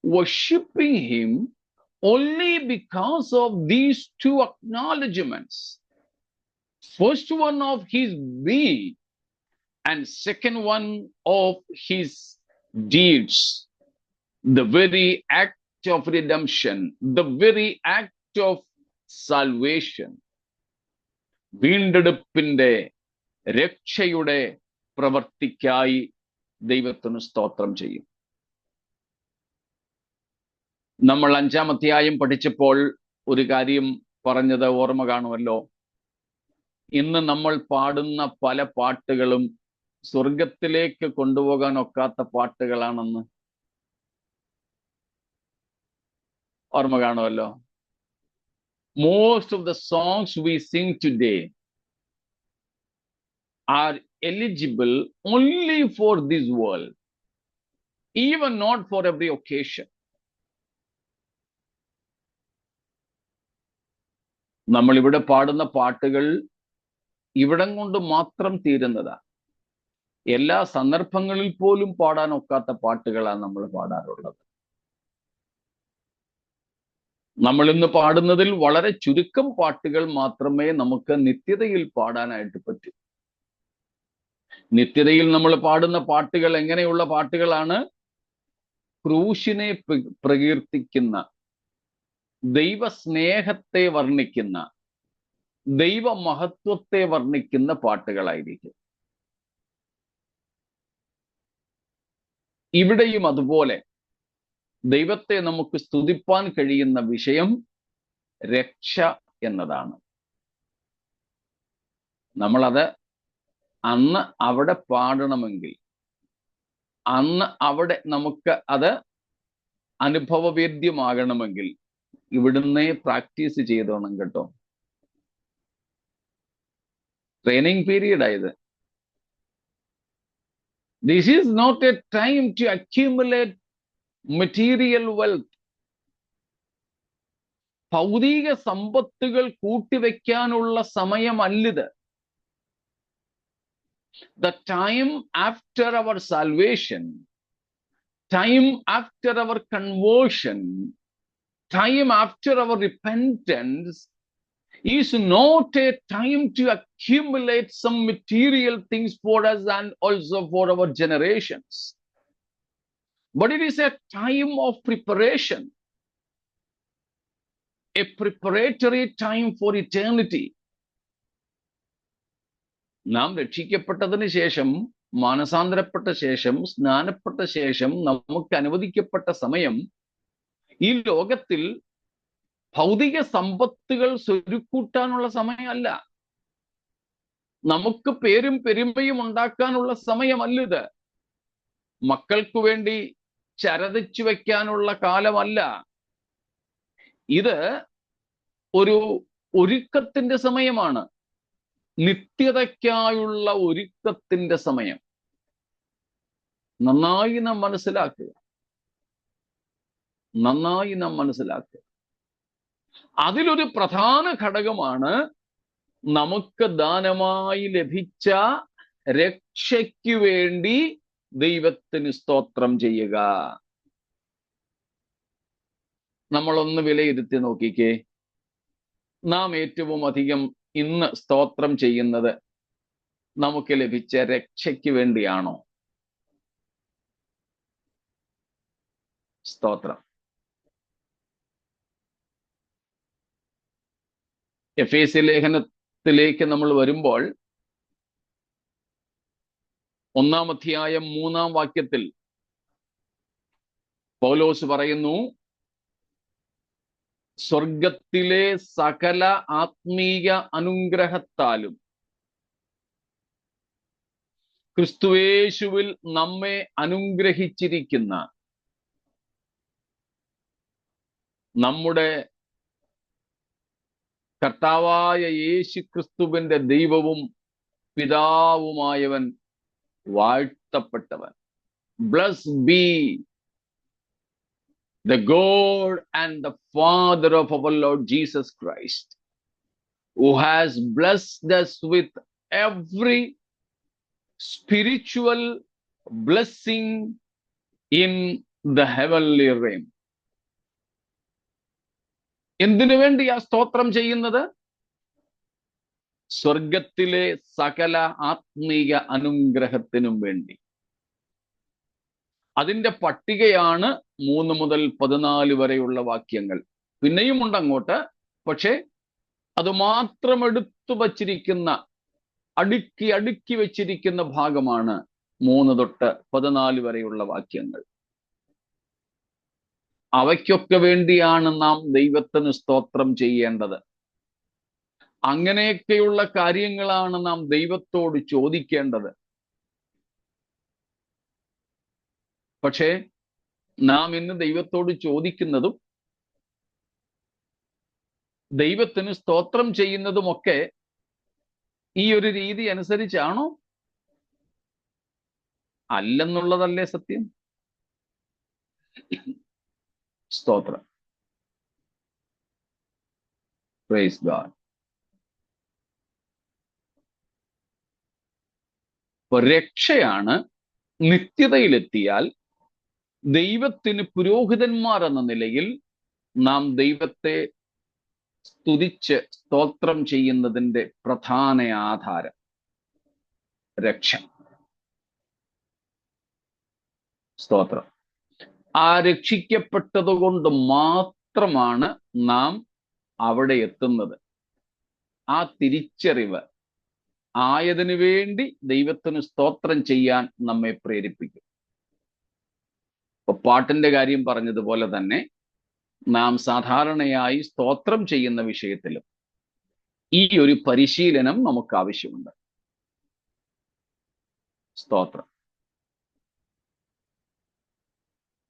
worshiping him only because of these two acknowledgements. First one of his being, and second one of his deeds. The very act of redemption, the very act of salvation. വീണ്ടെടുപ്പിന്റെ രക്ഷയുടെ പ്രവർത്തിക്കായി ദൈവത്തിന് സ്തോത്രം ചെയ്യും. നമ്മൾ 5-ാം അധ്യായം പഠിച്ചപ്പോൾ ഒരു കാര്യം പറഞ്ഞത് ഓർമ്മ കാണുമല്ലോ. ഇന്ന് നമ്മൾ പാടുന്ന പല പാട്ടുകളും സ്വർഗത്തിലേക്ക് കൊണ്ടുപോകാൻ ഒക്കാത്ത പാട്ടുകളാണെന്ന് ഓർമ്മ കാണുമല്ലോ. Most of the songs we sing today are eligible only for this world, even not for every occasion. നമ്മൾ ഇവിടെ പാടുന്ന പാട്ടുകൾ ഇവിടം കൊണ്ട് മാത്രം തീരുന്നതാ. എല്ലാ സന്ദർഭങ്ങളിൽ പോലും പാടാൻ ഒക്കാത്ത പാട്ടുകളാണ് നമ്മൾ പാടാറുള്ളത്. നമ്മൾ ഇന്ന് പാടുന്നതിൽ വളരെ ചുരുക്കം പാട്ടുകൾ മാത്രമേ നമുക്ക് നിത്യതയിൽ പാടാനായിട്ട് പറ്റൂ. നിത്യതയിൽ നമ്മൾ പാടുന്ന പാട്ടുകൾ എങ്ങനെയുള്ള പാട്ടുകളാണ്? ക്രൂശിനെ പ്രകീർത്തിക്കുന്ന, ദൈവസ്നേഹത്തെ വർണ്ണിക്കുന്ന, ദൈവമഹത്വത്തെ വർണ്ണിക്കുന്ന പാട്ടുകളായിരിക്കും. ഇവിടെയും അതുപോലെ ദൈവത്തെ നമുക്ക് സ്തുതിപ്പാൻ കഴിയുന്ന വിഷയം രക്ഷ എന്നതാണ്. നമ്മളത് അന്ന് അവിടെ പാടണമെങ്കിൽ, അന്ന് അവിടെ നമുക്ക് അത് അനുഭവവേദ്യമാകണമെങ്കിൽ ഇവിടുന്നേ പ്രാക്ടീസ് ചെയ്തോണം കേട്ടോ. ട്രെയിനിങ് പീരീഡ് ആയത്. This is not a time to accumulate material wealth. ഭൗതിക സമ്പത്തുകൾ കൂട്ടിവെക്കാനുള്ള സമയമല്ലിത്. The time after our salvation, time after our conversion, time after our repentance is not a time to accumulate some material things for us and also for our generations. But it is a time of preparation, a preparatory time for eternity. നാം രക്ഷിക്കപ്പെട്ടതിന് ശേഷം, മാനസാന്തരപ്പെട്ട ശേഷം, സ്നാനപ്പെട്ട ശേഷം നമുക്ക് അനുവദിക്കപ്പെട്ട സമയം ഈ ലോകത്തിൽ ഭൗതിക സമ്പത്തുകൾ സ്വരുക്കൂട്ടാനുള്ള സമയമല്ല. നമുക്ക് പേരും പെരുമയും ഉണ്ടാക്കാനുള്ള സമയമല്ലിത്. മക്കൾക്ക് വേണ്ടി ചരതിച്ചു വെക്കാനുള്ള കാലമല്ല ഇത്. ഒരു ഒരുക്കത്തിന്റെ സമയമാണ്, നിത്യതയ്ക്കായുള്ള ഒരുക്കത്തിന്റെ സമയം. നന്നായി നാം മനസ്സിലാക്കുക, നന്നായി നാം മനസ്സിലാക്കുക. അതിലൊരു പ്രധാന ഘടകമാണ് നമുക്ക് ദാനമായി ലഭിച്ച രക്ഷയ്ക്ക് വേണ്ടി ദൈവത്തിന് സ്തോത്രം ചെയ്യുക. നമ്മളൊന്ന് വിലയിരുത്തി നോക്കിക്കേ. നാം ഏറ്റവും അധികം ഇന്ന് സ്തോത്രം ചെയ്യുന്നത് നമുക്ക് ലഭിച്ച രക്ഷയ്ക്ക് വേണ്ടിയാണോ? സ്തോത്രം. എഫേസ്യ ലേഖനത്തിലേക്ക് നമ്മൾ വരുമ്പോൾ 1-ാം അധ്യായം 3-ാം വാക്യത്തിൽ പൗലോസ് പറയുന്നു, സ്വർഗത്തിലെ സകല ആത്മീയ അനുഗ്രഹത്താലും ക്രിസ്തുയേശുവിൽ നമ്മെ അനുഗ്രഹിച്ചിരിക്കുന്ന നമ്മുടെ കർത്താവായ യേശു ക്രിസ്തുവിന്റെ ദൈവവും പിതാവുമായവൻ വാഴ്ത്തപ്പെട്ടവൻ. Blessed be the God and the Father of our Lord Jesus Christ, who has blessed us with every spiritual blessing in the heavenly realm. എന്തിനു വേണ്ടിയാ സ്തോത്രം ചെയ്യുന്നത്? സ്വർഗത്തിലെ സകല ആത്മീയ അനുഗ്രഹത്തിനും വേണ്ടി. അതിന്റെ പട്ടികയാണ് 3 മുതൽ 14 വരെയുള്ള വാക്യങ്ങൾ. പിന്നെയും ഉണ്ട് അങ്ങോട്ട്. പക്ഷെ അത് മാത്രം എടുത്തു വച്ചിരിക്കുന്ന, അടുക്കി അടുക്കി വെച്ചിരിക്കുന്ന ഭാഗമാണ് 3 തൊട്ട് 14 വരെയുള്ള വാക്യങ്ങൾ. അവയ്ക്കൊക്കെ വേണ്ടിയാണ് നാം ദൈവത്തിന് സ്തോത്രം ചെയ്യേണ്ടത്. അങ്ങനെയൊക്കെയുള്ള കാര്യങ്ങളാണ് നാം ദൈവത്തോട് ചോദിക്കേണ്ടത്. പക്ഷേ നാം ഇന്ന് ദൈവത്തോട് ചോദിക്കുന്നതും ദൈവത്തിന് സ്തോത്രം ചെയ്യുന്നതുമൊക്കെ ഈ ഒരു രീതി അനുസരിച്ചാണോ? അല്ലെന്നുള്ളതല്ലേ സത്യം. സ്തോത്രം. Praise God. രക്ഷയാണ് നിത്യതയിലെത്തിയാൽ ദൈവത്തിന് പുരോഹിതന്മാർ എന്ന നിലയിൽ നാം ദൈവത്തെ സ്തുതിച്ച് സ്തോത്രം ചെയ്യുന്നതിൻ്റെ പ്രധാന ആധാരം രക്ഷ. സ്തോത്രം. ആ രക്ഷിക്കപ്പെട്ടത് കൊണ്ട് മാത്രമാണ് നാം അവിടെ എത്തുന്നത്. ആ തിരിച്ചറിവ് ആയതിനു വേണ്ടി ദൈവത്തിന് സ്തോത്രം ചെയ്യാൻ നമ്മെ പ്രേരിപ്പിക്കും. ഇപ്പൊ പാട്ടിന്റെ കാര്യം പറഞ്ഞതുപോലെ തന്നെ നാം സാധാരണയായി സ്തോത്രം ചെയ്യുന്ന വിഷയത്തിലും ഈ ഒരു പരിശീലനം നമുക്ക് ആവശ്യമുണ്ട്. സ്തോത്രം.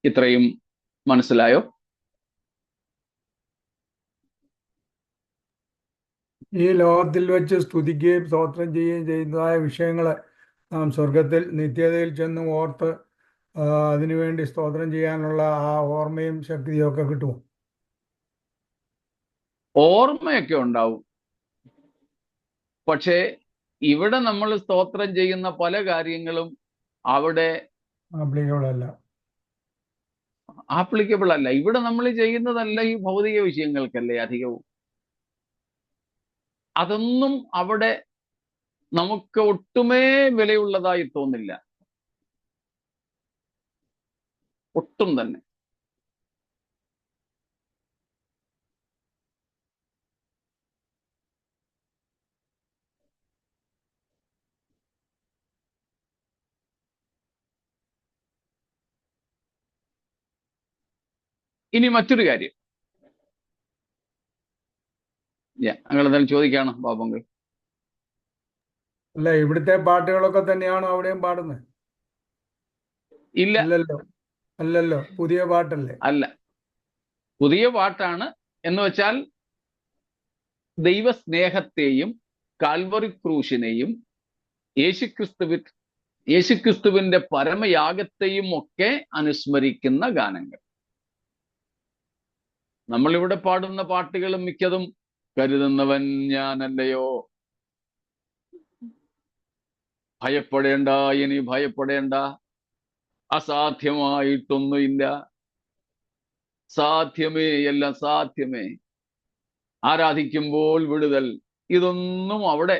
ഇത്രയും മനസ്സിലായോ? ഈ ലോകത്തിൽ വെച്ച് സ്തുതിക്കുകയും സ്തോത്രം ചെയ്യുകയും ചെയ്യുന്നതായ വിഷയങ്ങള് നാം സ്വർഗത്തിൽ നിത്യതയിൽ ചെന്ന് ഓർത്ത് അതിനുവേണ്ടി സ്തോത്രം ചെയ്യാനുള്ള ആ ഓർമ്മയും ശക്തിയും ഒക്കെ കിട്ടുമോ? ഓർമ്മയൊക്കെ ഉണ്ടാവും. പക്ഷേ ഇവിടെ നമ്മൾ സ്തോത്രം ചെയ്യുന്ന പല കാര്യങ്ങളും അവിടെ ആപ്ലിക്കബിൾ അല്ല. ഇവിടെ നമ്മൾ ചെയ്യുന്നതല്ല ഈ ഭൗതിക വിഷയങ്ങൾക്കല്ലേ അധികവും. അതൊന്നും അവിടെ നമുക്ക് ഒട്ടുമേ വിലയുള്ളതായി തോന്നില്ല. ഒട്ടും തന്നെ. ഇനി മറ്റൊരു കാര്യം അങ്ങനെ എന്തായാലും ചോദിക്കാണോ ബാബുങ്കൾ? അല്ല, ഇവിടുത്തെ പാട്ടുകളൊക്കെ തന്നെയാണോ അവിടെയും പാടുന്നത്? ഇല്ല. അല്ലല്ലോ, പുതിയ പാട്ടല്ലേ? അല്ല, പുതിയ പാട്ടാണ്. എന്ന് വെച്ചാൽ ദൈവസ്നേഹത്തെയും കാൽവറി ക്രൂശിനെയും യേശുക്രിസ്തുവിന്റെ പരമയാഗത്തെയും ഒക്കെ അനുസ്മരിക്കുന്ന ഗാനങ്ങൾ. നമ്മളിവിടെ പാടുന്ന പാട്ടുകളും മിക്കതും കരുതുന്നവൻ ഞാനല്ലയോ, ഭയപ്പെടേണ്ട, ഇനി ഭയപ്പെടേണ്ട, അസാധ്യമായിട്ടൊന്നുമില്ല, സാധ്യമേ, എല്ലാം സാധ്യമേ, ആരാധിക്കുമ്പോൾ വിടുതൽ, ഇതൊന്നും അവിടെ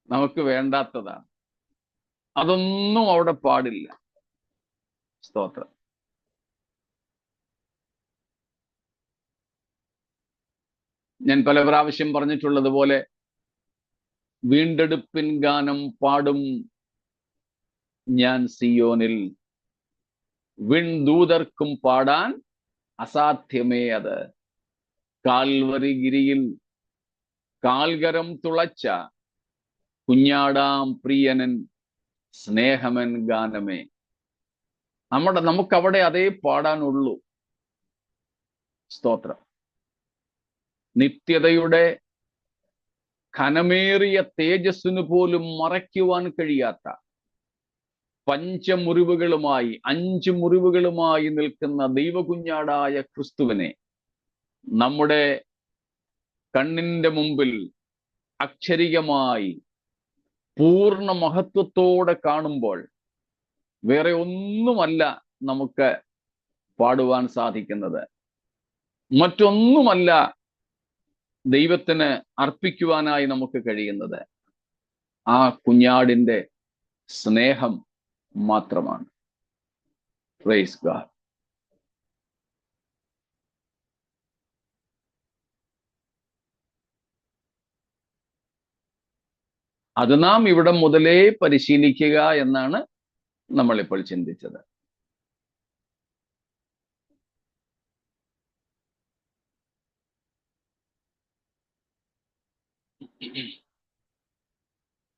നമുക്ക് വേണ്ടാത്തതാണ്. അതൊന്നും അവിടെ പാടില്ല. സ്തോത്രം. ഞാൻ പല പ്രാവശ്യം പറഞ്ഞിട്ടുള്ളതുപോലെ വീണ്ടെടുപ്പിൻ ഗാനം പാടും ഞാൻ സിയോനിൽ, വിൺദൂതർക്കും പാടാൻ അസാധ്യമേ അത്, കാൽവരി ഗിരിയിൽ കാൽകരം തുളച്ച കുഞ്ഞാടാം പ്രിയനൻ സ്നേഹമൻ ഗാനമേ. നമുക്കവിടെ അതേ പാടാനുള്ളൂ. സ്തോത്രം. നിത്യതയുടെ ഘനമേറിയ തേജസ്സിന് പോലും മറയ്ക്കുവാൻ കഴിയാത്ത 5 മുറിവുകളുമായി നിൽക്കുന്ന ദൈവകുഞ്ഞാടായ ക്രിസ്തുവിനെ നമ്മുടെ കണ്ണിന്റെ മുമ്പിൽ അക്ഷരികമായി പൂർണ്ണ മഹത്വത്തോടെ കാണുമ്പോൾ വേറെ ഒന്നുമല്ല നമുക്ക് പാടുവാൻ സാധിക്കുന്നത്. മറ്റൊന്നുമല്ല ദൈവത്തിന് അർപ്പിക്കുവാനായി നമുക്ക് കഴിയുന്നത്. ആ കുഞ്ഞാടിന്റെ സ്നേഹം മാത്രമാണ്. Praise God. അത് നാം ഇവിടെ മുതലേ പരിശീലിക്കുക എന്നാണ് നമ്മളിപ്പോൾ ചിന്തിച്ചത്.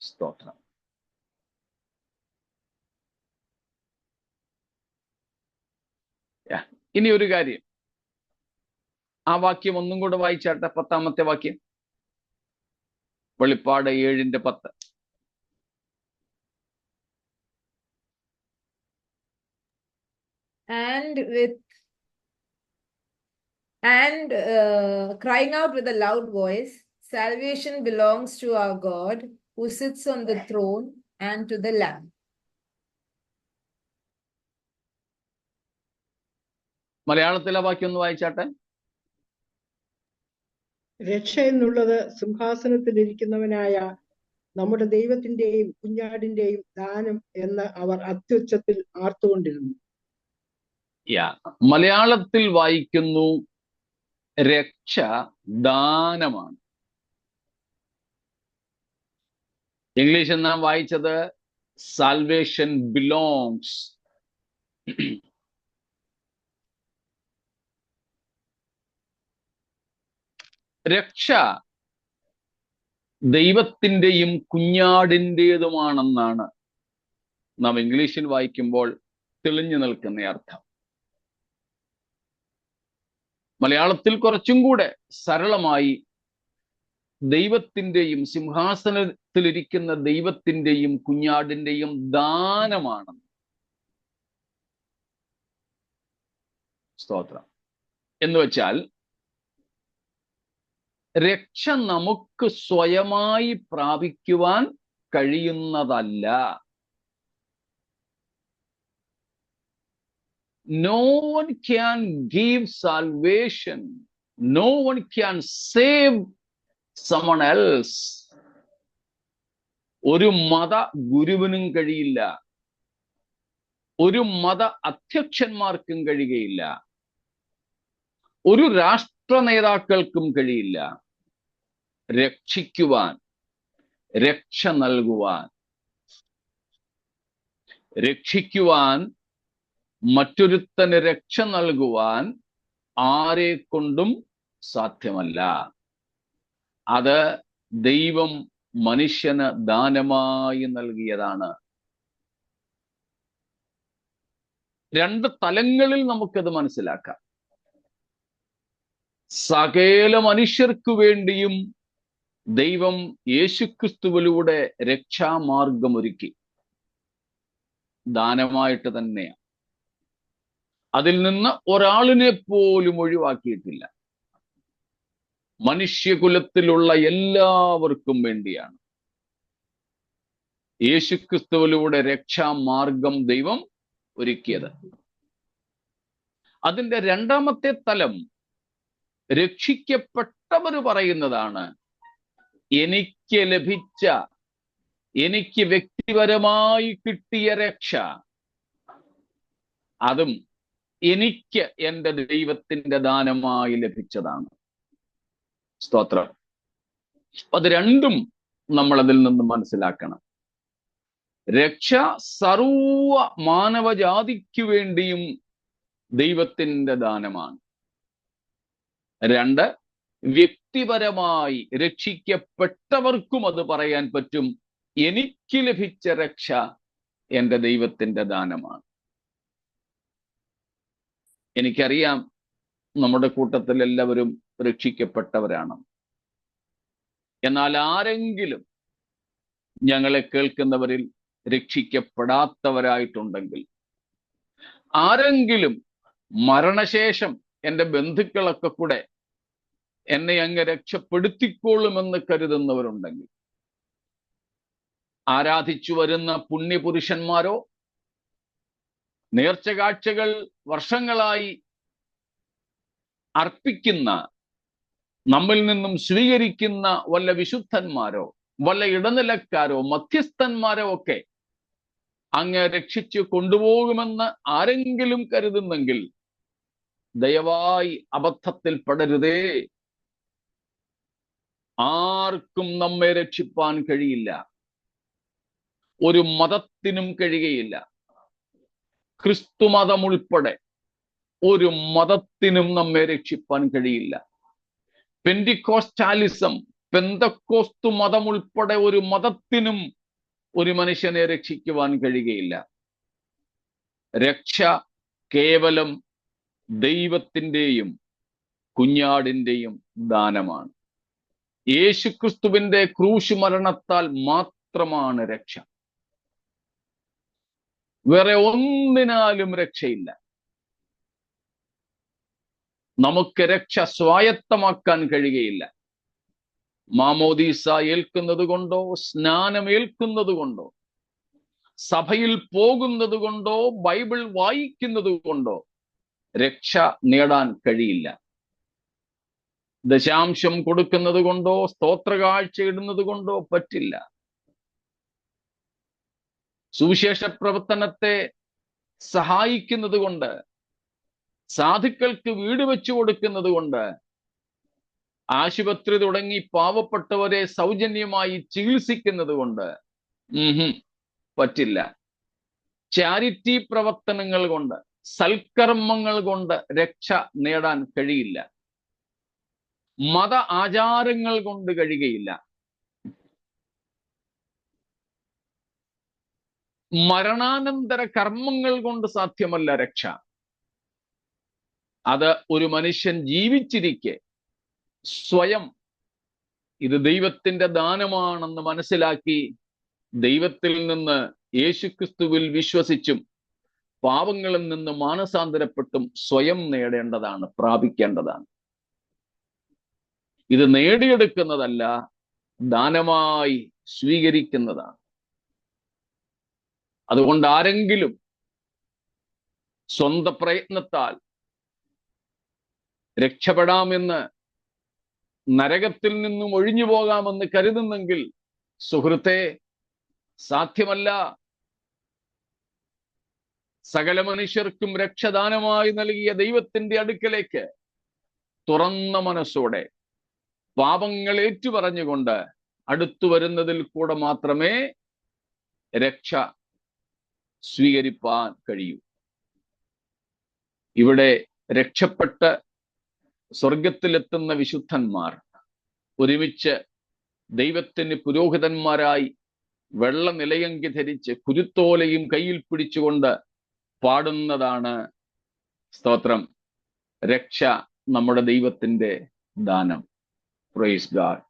സ്തോത്രം. ഇനി ഒരു കാര്യം, ആ വാക്യം ഒന്നും കൂടെ വായിച്ചാട്ടെ, 10-ാമത്തെ വാക്യം, വെളിപ്പാട് 7:10. Crying out with a loud voice, salvation belongs to our God who sits on the throne and to the Lamb. മലയാളത്തിലെ വാക്യം ഒന്ന് വായിച്ചാട്ടെ. രക്ഷ എന്നുള്ളത് സിംഹാസനത്തിലിരിക്കുന്നവനായ നമ്മുടെ ദൈവത്തിന്റെയും കുഞ്ഞാടിന്റെയും ദാനം എന്ന് അവർ അത്യുച്ചത്തിൽ ആർത്തുകൊണ്ടിരുന്നു. മലയാളത്തിൽ വായിക്കുന്നു രക്ഷ ദാനമാണ്. ഇംഗ്ലീഷിൽ നാം വായിച്ചത് സാൽവേഷൻ ബിലോങ്സ്. രക്ഷ ദൈവത്തിന്റെയും കുഞ്ഞാടിൻ്റെതുമാണെന്നാണ് നാം ഇംഗ്ലീഷിൽ വായിക്കുമ്പോൾ തെളിഞ്ഞു നിൽക്കുന്ന അർത്ഥം. മലയാളത്തിൽ കുറച്ചും കൂടെ സരളമായി ദൈവത്തിന്റെയും സിംഹാസനത്തിലിരിക്കുന്ന ദൈവത്തിന്റെയും കുഞ്ഞാടിന്റെയും ദാനമാണ്. സ്തോത്രം. എന്ന് വെച്ചാൽ രക്ഷ നമുക്ക് സ്വയമായി പ്രാപിക്കുവാൻ കഴിയുന്നതല്ല. No one can give salvation. No one can save someone else. ഒരു മത ഗുരുവിനും കഴിയില്ല, ഒരു മത അധ്യക്ഷന്മാർക്കും കഴിയുകയില്ല, ഒരു രാഷ്ട്ര നേതാക്കൾക്കും കഴിയില്ല രക്ഷിക്കുവാൻ, രക്ഷ നൽകുവാൻ. രക്ഷിക്കുവാൻ, മറ്റൊരുത്തന് രക്ഷ നൽകുവാൻ ആരെ കൊണ്ടും സാധ്യമല്ല. അത് ദൈവം മനുഷ്യന് ദാനമായി നൽകിയതാണ്. രണ്ട് തലങ്ങളിൽ നമുക്കത് മനസ്സിലാക്കാം. സകല മനുഷ്യർക്കു വേണ്ടിയും ദൈവം യേശുക്രിസ്തുവിലൂടെ രക്ഷാമാർഗമൊരുക്കി, ദാനമായിട്ട് തന്നെയാണ്. അതിൽ നിന്ന് ഒരാളിനെ പോലും ഒഴിവാക്കിയിട്ടില്ല. മനുഷ്യകുലത്തിലുള്ള എല്ലാവർക്കും വേണ്ടിയാണ് യേശുക്രിസ്തുവിലൂടെ രക്ഷാമാർഗം ദൈവം ഒരുക്കിയത്. അതിന്റെ രണ്ടാമത്തെ തലം രക്ഷിക്കപ്പെട്ടവർ പറയുന്നതാണ്, എനിക്ക് ലഭിച്ച, എനിക്ക് വ്യക്തിപരമായി കിട്ടിയ രക്ഷ, അതും എനിക്ക് എൻ്റെ ദൈവത്തിന്റെ ദാനമായി ലഭിച്ചതാണ്. സ്തോത്രം. അത് രണ്ടും നമ്മൾ അതിൽ നിന്ന് മനസ്സിലാക്കണം. രക്ഷ സർവ മാനവജാതിക്കു വേണ്ടിയും ദൈവത്തിന്റെ ദാനമാണ്. രണ്ട്, വ്യക്തിപരമായി രക്ഷിക്കപ്പെട്ടവർക്കും അത് പറയാൻ പറ്റും, എനിക്ക് ലഭിച്ച രക്ഷ എൻ്റെ ദൈവത്തിന്റെ ദാനമാണ്. എനിക്കറിയാം നമ്മുടെ കൂട്ടത്തിൽ എല്ലാവരും രക്ഷിക്കപ്പെട്ടവരാണ്. എന്നാൽ ആരെങ്കിലും ഞങ്ങളെ കേൾക്കുന്നവരിൽ രക്ഷിക്കപ്പെടാത്തവരായിട്ടുണ്ടെങ്കിൽ, ആരെങ്കിലും മരണശേഷം എൻ്റെ ബന്ധുക്കളൊക്കെ കൂടെ എന്നെ അങ്ങ് രക്ഷപ്പെടുത്തിക്കോളുമെന്ന് കരുതുന്നവരുണ്ടെങ്കിൽ, ആരാധിച്ചു വരുന്ന പുണ്യപുരുഷന്മാരോ നേർച്ച കാഴ്ചകൾ വർഷങ്ങളായി അർപ്പിക്കുന്ന, നമ്മിൽ നിന്നും സ്വീകരിക്കുന്ന വല്ല വിശുദ്ധന്മാരോ വല്ല ഇടനിലക്കാരോ മധ്യസ്ഥന്മാരോ ഒക്കെ അങ്ങ് രക്ഷിച്ചു കൊണ്ടുപോകുമെന്ന് ആരെങ്കിലും കരുതുന്നെങ്കിൽ ദയവായി അബദ്ധത്തിൽ പെടരുതേ. ആർക്കും നമ്മെ രക്ഷിപ്പാൻ കഴിയില്ല. ഒരു മതത്തിനും കഴിയുകയില്ല. ക്രിസ്തു മതം ഉൾപ്പെടെ ഒരു മതത്തിനും നമ്മെ രക്ഷിപ്പാൻ കഴിയില്ല. പെന്തിക്കോസ്റ്റാലിസം, പെന്തക്കോസ്തു മതം ഉൾപ്പെടെ ഒരു മതത്തിനും ഒരു മനുഷ്യനെ രക്ഷിക്കുവാൻ കഴിയുകയില്ല. രക്ഷ കേവലം ദൈവത്തിൻ്റെയും കുഞ്ഞാടിൻ്റെയും ദാനമാണ്. യേശുക്രിസ്തുവിന്റെ ക്രൂശ് മരണത്താൽ മാത്രമാണ് രക്ഷ. വേറെ ഒന്നിനാലും രക്ഷയില്ല. നമുക്ക് രക്ഷ സ്വായത്തമാക്കാൻ കഴിയുകയില്ല. മാമോദീസ ഏൽക്കുന്നത് കൊണ്ടോ, സ്നാനം ഏൽക്കുന്നത് കൊണ്ടോ, സഭയിൽ പോകുന്നത് കൊണ്ടോ, ബൈബിൾ വായിക്കുന്നത് കൊണ്ടോ രക്ഷ നേടാൻ കഴിയില്ല. ദശാംശം കൊടുക്കുന്നത് കൊണ്ടോ, സ്തോത്രകാഴ്ച ഇടുന്നത് കൊണ്ടോ പറ്റില്ല. സുവിശേഷ പ്രവർത്തനത്തെ സഹായിക്കുന്നത് കൊണ്ട്, സാധുക്കൾക്ക് വീട് വെച്ചു കൊടുക്കുന്നത് കൊണ്ട്, ആശുപത്രി തുടങ്ങി പാവപ്പെട്ടവരെ സൗജന്യമായി ചികിത്സിക്കുന്നത് കൊണ്ട് പറ്റില്ല. ചാരിറ്റി പ്രവർത്തനങ്ങൾ കൊണ്ട്, സൽക്കർമ്മങ്ങൾ കൊണ്ട് രക്ഷ നേടാൻ കഴിയില്ല. മത ആചാരങ്ങൾ കൊണ്ട് കഴിയുകയില്ല. മരണാനന്തര കർമ്മങ്ങൾ കൊണ്ട് സാധ്യമല്ല രക്ഷ. അത് ഒരു മനുഷ്യൻ ജീവിച്ചിരിക്കെ സ്വയം ഇത് ദൈവത്തിന്റെ ദാനമാണെന്ന് മനസ്സിലാക്കി ദൈവത്തിൽ നിന്ന് യേശുക്രിസ്തുവിൽ വിശ്വസിച്ചും പാപങ്ങളിൽ നിന്ന് മാനസാന്തരപ്പെട്ടും സ്വയം നേടേണ്ടതാണ്, പ്രാപിക്കേണ്ടതാണ്. ഇത് നേടിയെടുക്കുന്നതല്ല, ദാനമായി സ്വീകരിക്കുന്നതാണ്. അതുകൊണ്ട് ആരെങ്കിലും സ്വന്തം പ്രയത്നത്താൽ രക്ഷപ്പെടാമെന്ന്, നരകത്തിൽ നിന്നും ഒഴിഞ്ഞു പോകാമെന്ന് കരുതുന്നെങ്കിൽ സുഹൃത്തെ, സാധ്യമല്ല. സകല മനുഷ്യർക്കും രക്ഷദാനമായി നൽകിയ ദൈവത്തിന്റെ അടുക്കലേക്ക് തുറന്ന മനസ്സോടെ പാപങ്ങൾ ഏറ്റുപറഞ്ഞുകൊണ്ട് അടുത്തു വരുന്നതിൽ കൂടെ മാത്രമേ രക്ഷ സ്വീകരിപ്പാൻ കഴിയൂ. ഇവിടെ രക്ഷപ്പെട്ട് സ്വർഗത്തിലെത്തുന്ന വിശുദ്ധന്മാർ ഒരുമിച്ച് ദൈവത്തിന് പുരോഹിതന്മാരായി വെള്ള നിലയങ്കി ധരിച്ച് കുരുത്തോലയും കയ്യിൽ പിടിച്ചുകൊണ്ട് പാടുന്നതാണ് സ്തോത്രം, രക്ഷ നമ്മുടെ ദൈവത്തിന്റെ ദാനം. Praise God.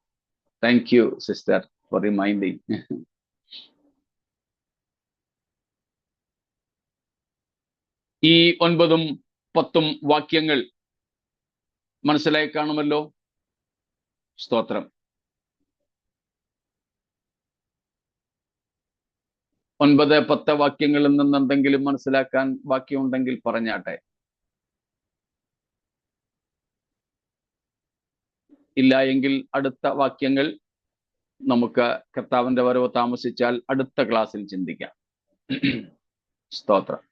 Thank you sister four reminding. ഈ 9ഉം 10ഉം വാക്യങ്ങൾ മനസ്സിലായി കാണുമല്ലോ. സ്തോത്രം. 9, 10 വാക്യങ്ങളിൽ നിന്ന് എന്തെങ്കിലും മനസ്സിലാക്കാൻ ബാക്കിയുണ്ടെങ്കിൽ പറഞ്ഞാട്ടെ. ഇല്ല എങ്കിൽ അടുത്ത വാക്യങ്ങൾ നമുക്ക് കർത്താവിന്റെ വരവ് താമസിച്ചാൽ അടുത്ത ക്ലാസ്സിൽ ചിന്തിക്കാം. സ്തോത്രം.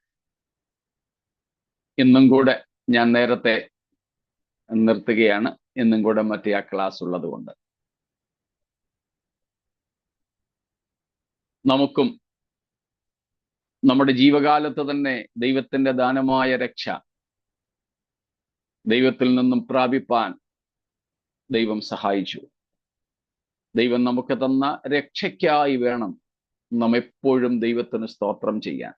ഇന്നും കൂടെ ഞാൻ നേരത്തെ നിർത്തുകയാണ്. ഇന്നും കൂടെ മറ്റേ ആ ക്ലാസ് ഉള്ളത് കൊണ്ട് നമുക്കും നമ്മുടെ ജീവകാലത്ത് തന്നെ ദൈവത്തിന്റെ ദാനമായ രക്ഷ ദൈവത്തിൽ നിന്നും പ്രാപിപ്പാൻ ദൈവം സഹായിച്ചു. ദൈവം നമുക്ക് തന്ന രക്ഷയ്ക്കായി വേണം നാം എപ്പോഴും ദൈവത്തിന് സ്തോത്രം ചെയ്യാൻ.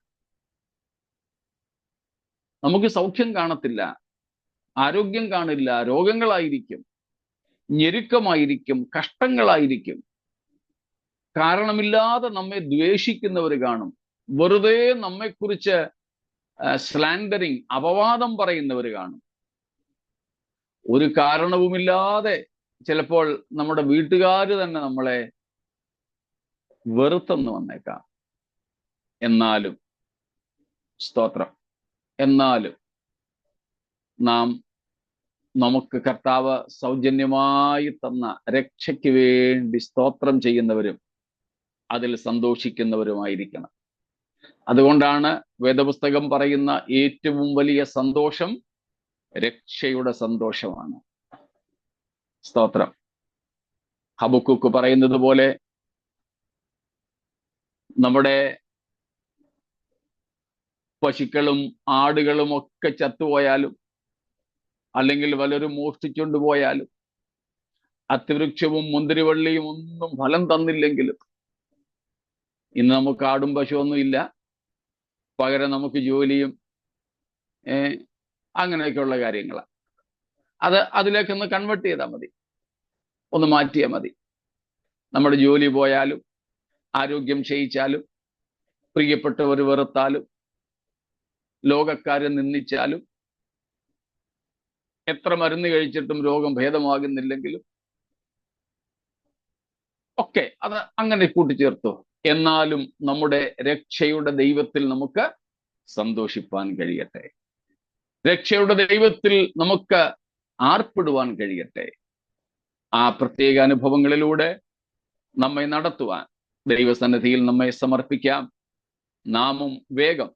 നമുക്ക് സൗഖ്യം കാണത്തില്ല, ആരോഗ്യം കാണില്ല, രോഗങ്ങളായിരിക്കും, ഞെരുക്കമായിരിക്കും, കഷ്ടങ്ങളായിരിക്കും. കാരണമില്ലാതെ നമ്മെ ദ്വേഷിക്കുന്നവർ കാണും. വെറുതെ നമ്മെക്കുറിച്ച് സ്ലാൻഡറിങ്, അപവാദം പറയുന്നവർ കാണും. ഒരു കാരണവുമില്ലാതെ ചിലപ്പോൾ നമ്മുടെ വീട്ടുകാർ തന്നെ നമ്മളെ വെറുത്തെന്ന് വന്നേക്കാം. എന്നാലും സ്തോത്രം, എന്നാലും നാം നമുക്ക് കർത്താവ് സൗജന്യമായി തന്ന രക്ഷയ്ക്ക് വേണ്ടി സ്തോത്രം ചെയ്യുന്നവരും അതിൽ സന്തോഷിക്കുന്നവരുമായിരിക്കണം. അതുകൊണ്ടാണ് വേദപുസ്തകം പറയുന്ന ഏറ്റവും വലിയ സന്തോഷം രക്ഷയുടെ സന്തോഷമാണ്. സ്തോത്രം. ഹബക്കൂക്ക് പറയുന്നത് പോലെ നമ്മുടെ പശുക്കളും ആടുകളും ഒക്കെ ചത്തുപോയാലും, അല്ലെങ്കിൽ വല്ലവരും മോഷ്ടിച്ചുകൊണ്ട് പോയാലും, അത്തിവൃക്ഷവും മുന്തിരിവള്ളിയും ഒന്നും ഫലം തന്നില്ലെങ്കിലും, ഇന്ന് നമുക്ക് ആടും പശുവൊന്നും ഇല്ല, പകരം നമുക്ക് ജോലിയും അങ്ങനെയൊക്കെയുള്ള കാര്യങ്ങളാണ്. അതിലേക്കൊന്ന് കൺവേർട്ട് ചെയ്താൽ മതി, ഒന്ന് മാറ്റിയാൽ മതി. നമ്മുടെ ജോലി പോയാലും, ആരോഗ്യം ക്ഷയിച്ചാലും, പ്രിയപ്പെട്ടവർ വെറുത്താലും, ലോകക്കാരെ നിന്ദിച്ചാലും, എത്ര മരുന്ന് കഴിച്ചിട്ടും രോഗം ഭേദമാകുന്നില്ലെങ്കിലും ഒക്കെ അത് അങ്ങനെ കൂട്ടിച്ചേർത്തു. എന്നാലും നമ്മുടെ രക്ഷയുടെ ദൈവത്തിൽ നമുക്ക് സന്തോഷിപ്പാൻ കഴിയട്ടെ. രക്ഷയുടെ ദൈവത്തിൽ നമുക്ക് ആർപ്പിടുവാൻ കഴിയട്ടെ. ആ പ്രത്യേക അനുഭവങ്ങളിലൂടെ നമ്മെ നടത്തുവാൻ ദൈവസന്നിധിയിൽ നമ്മെ സമർപ്പിക്കാം. നാമും വേഗം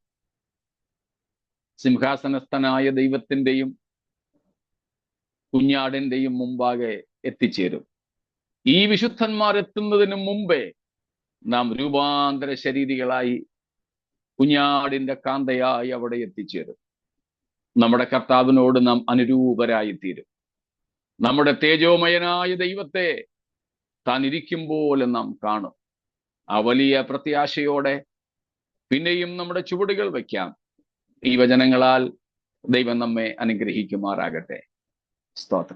സിംഹാസനസ്ഥനായ ദൈവത്തിൻ്റെയും കുഞ്ഞാടിൻ്റെയും മുമ്പാകെ എത്തിച്ചേരും. ഈ വിശുദ്ധന്മാർ എത്തുന്നതിന് മുമ്പേ നാം രൂപാന്തര ശരീരികളായി കുഞ്ഞാടിന്റെ കാന്തയായി അവിടെ എത്തിച്ചേരും. നമ്മുടെ കർത്താവിനോട് നാം അനുരൂപരായിത്തീരും. നമ്മുടെ തേജോമയനായ ദൈവത്തെ താൻ ഇരിക്കും പോലെ നാം കാണും. ആ വലിയ പ്രത്യാശയോടെ പിന്നെയും നമ്മുടെ ചുവടുകൾ വയ്ക്കാം. ഈ വചനങ്ങളാൽ ദൈവം നമ്മെ അനുഗ്രഹിക്കുമാറാകട്ടെ. സ്തോത്രം.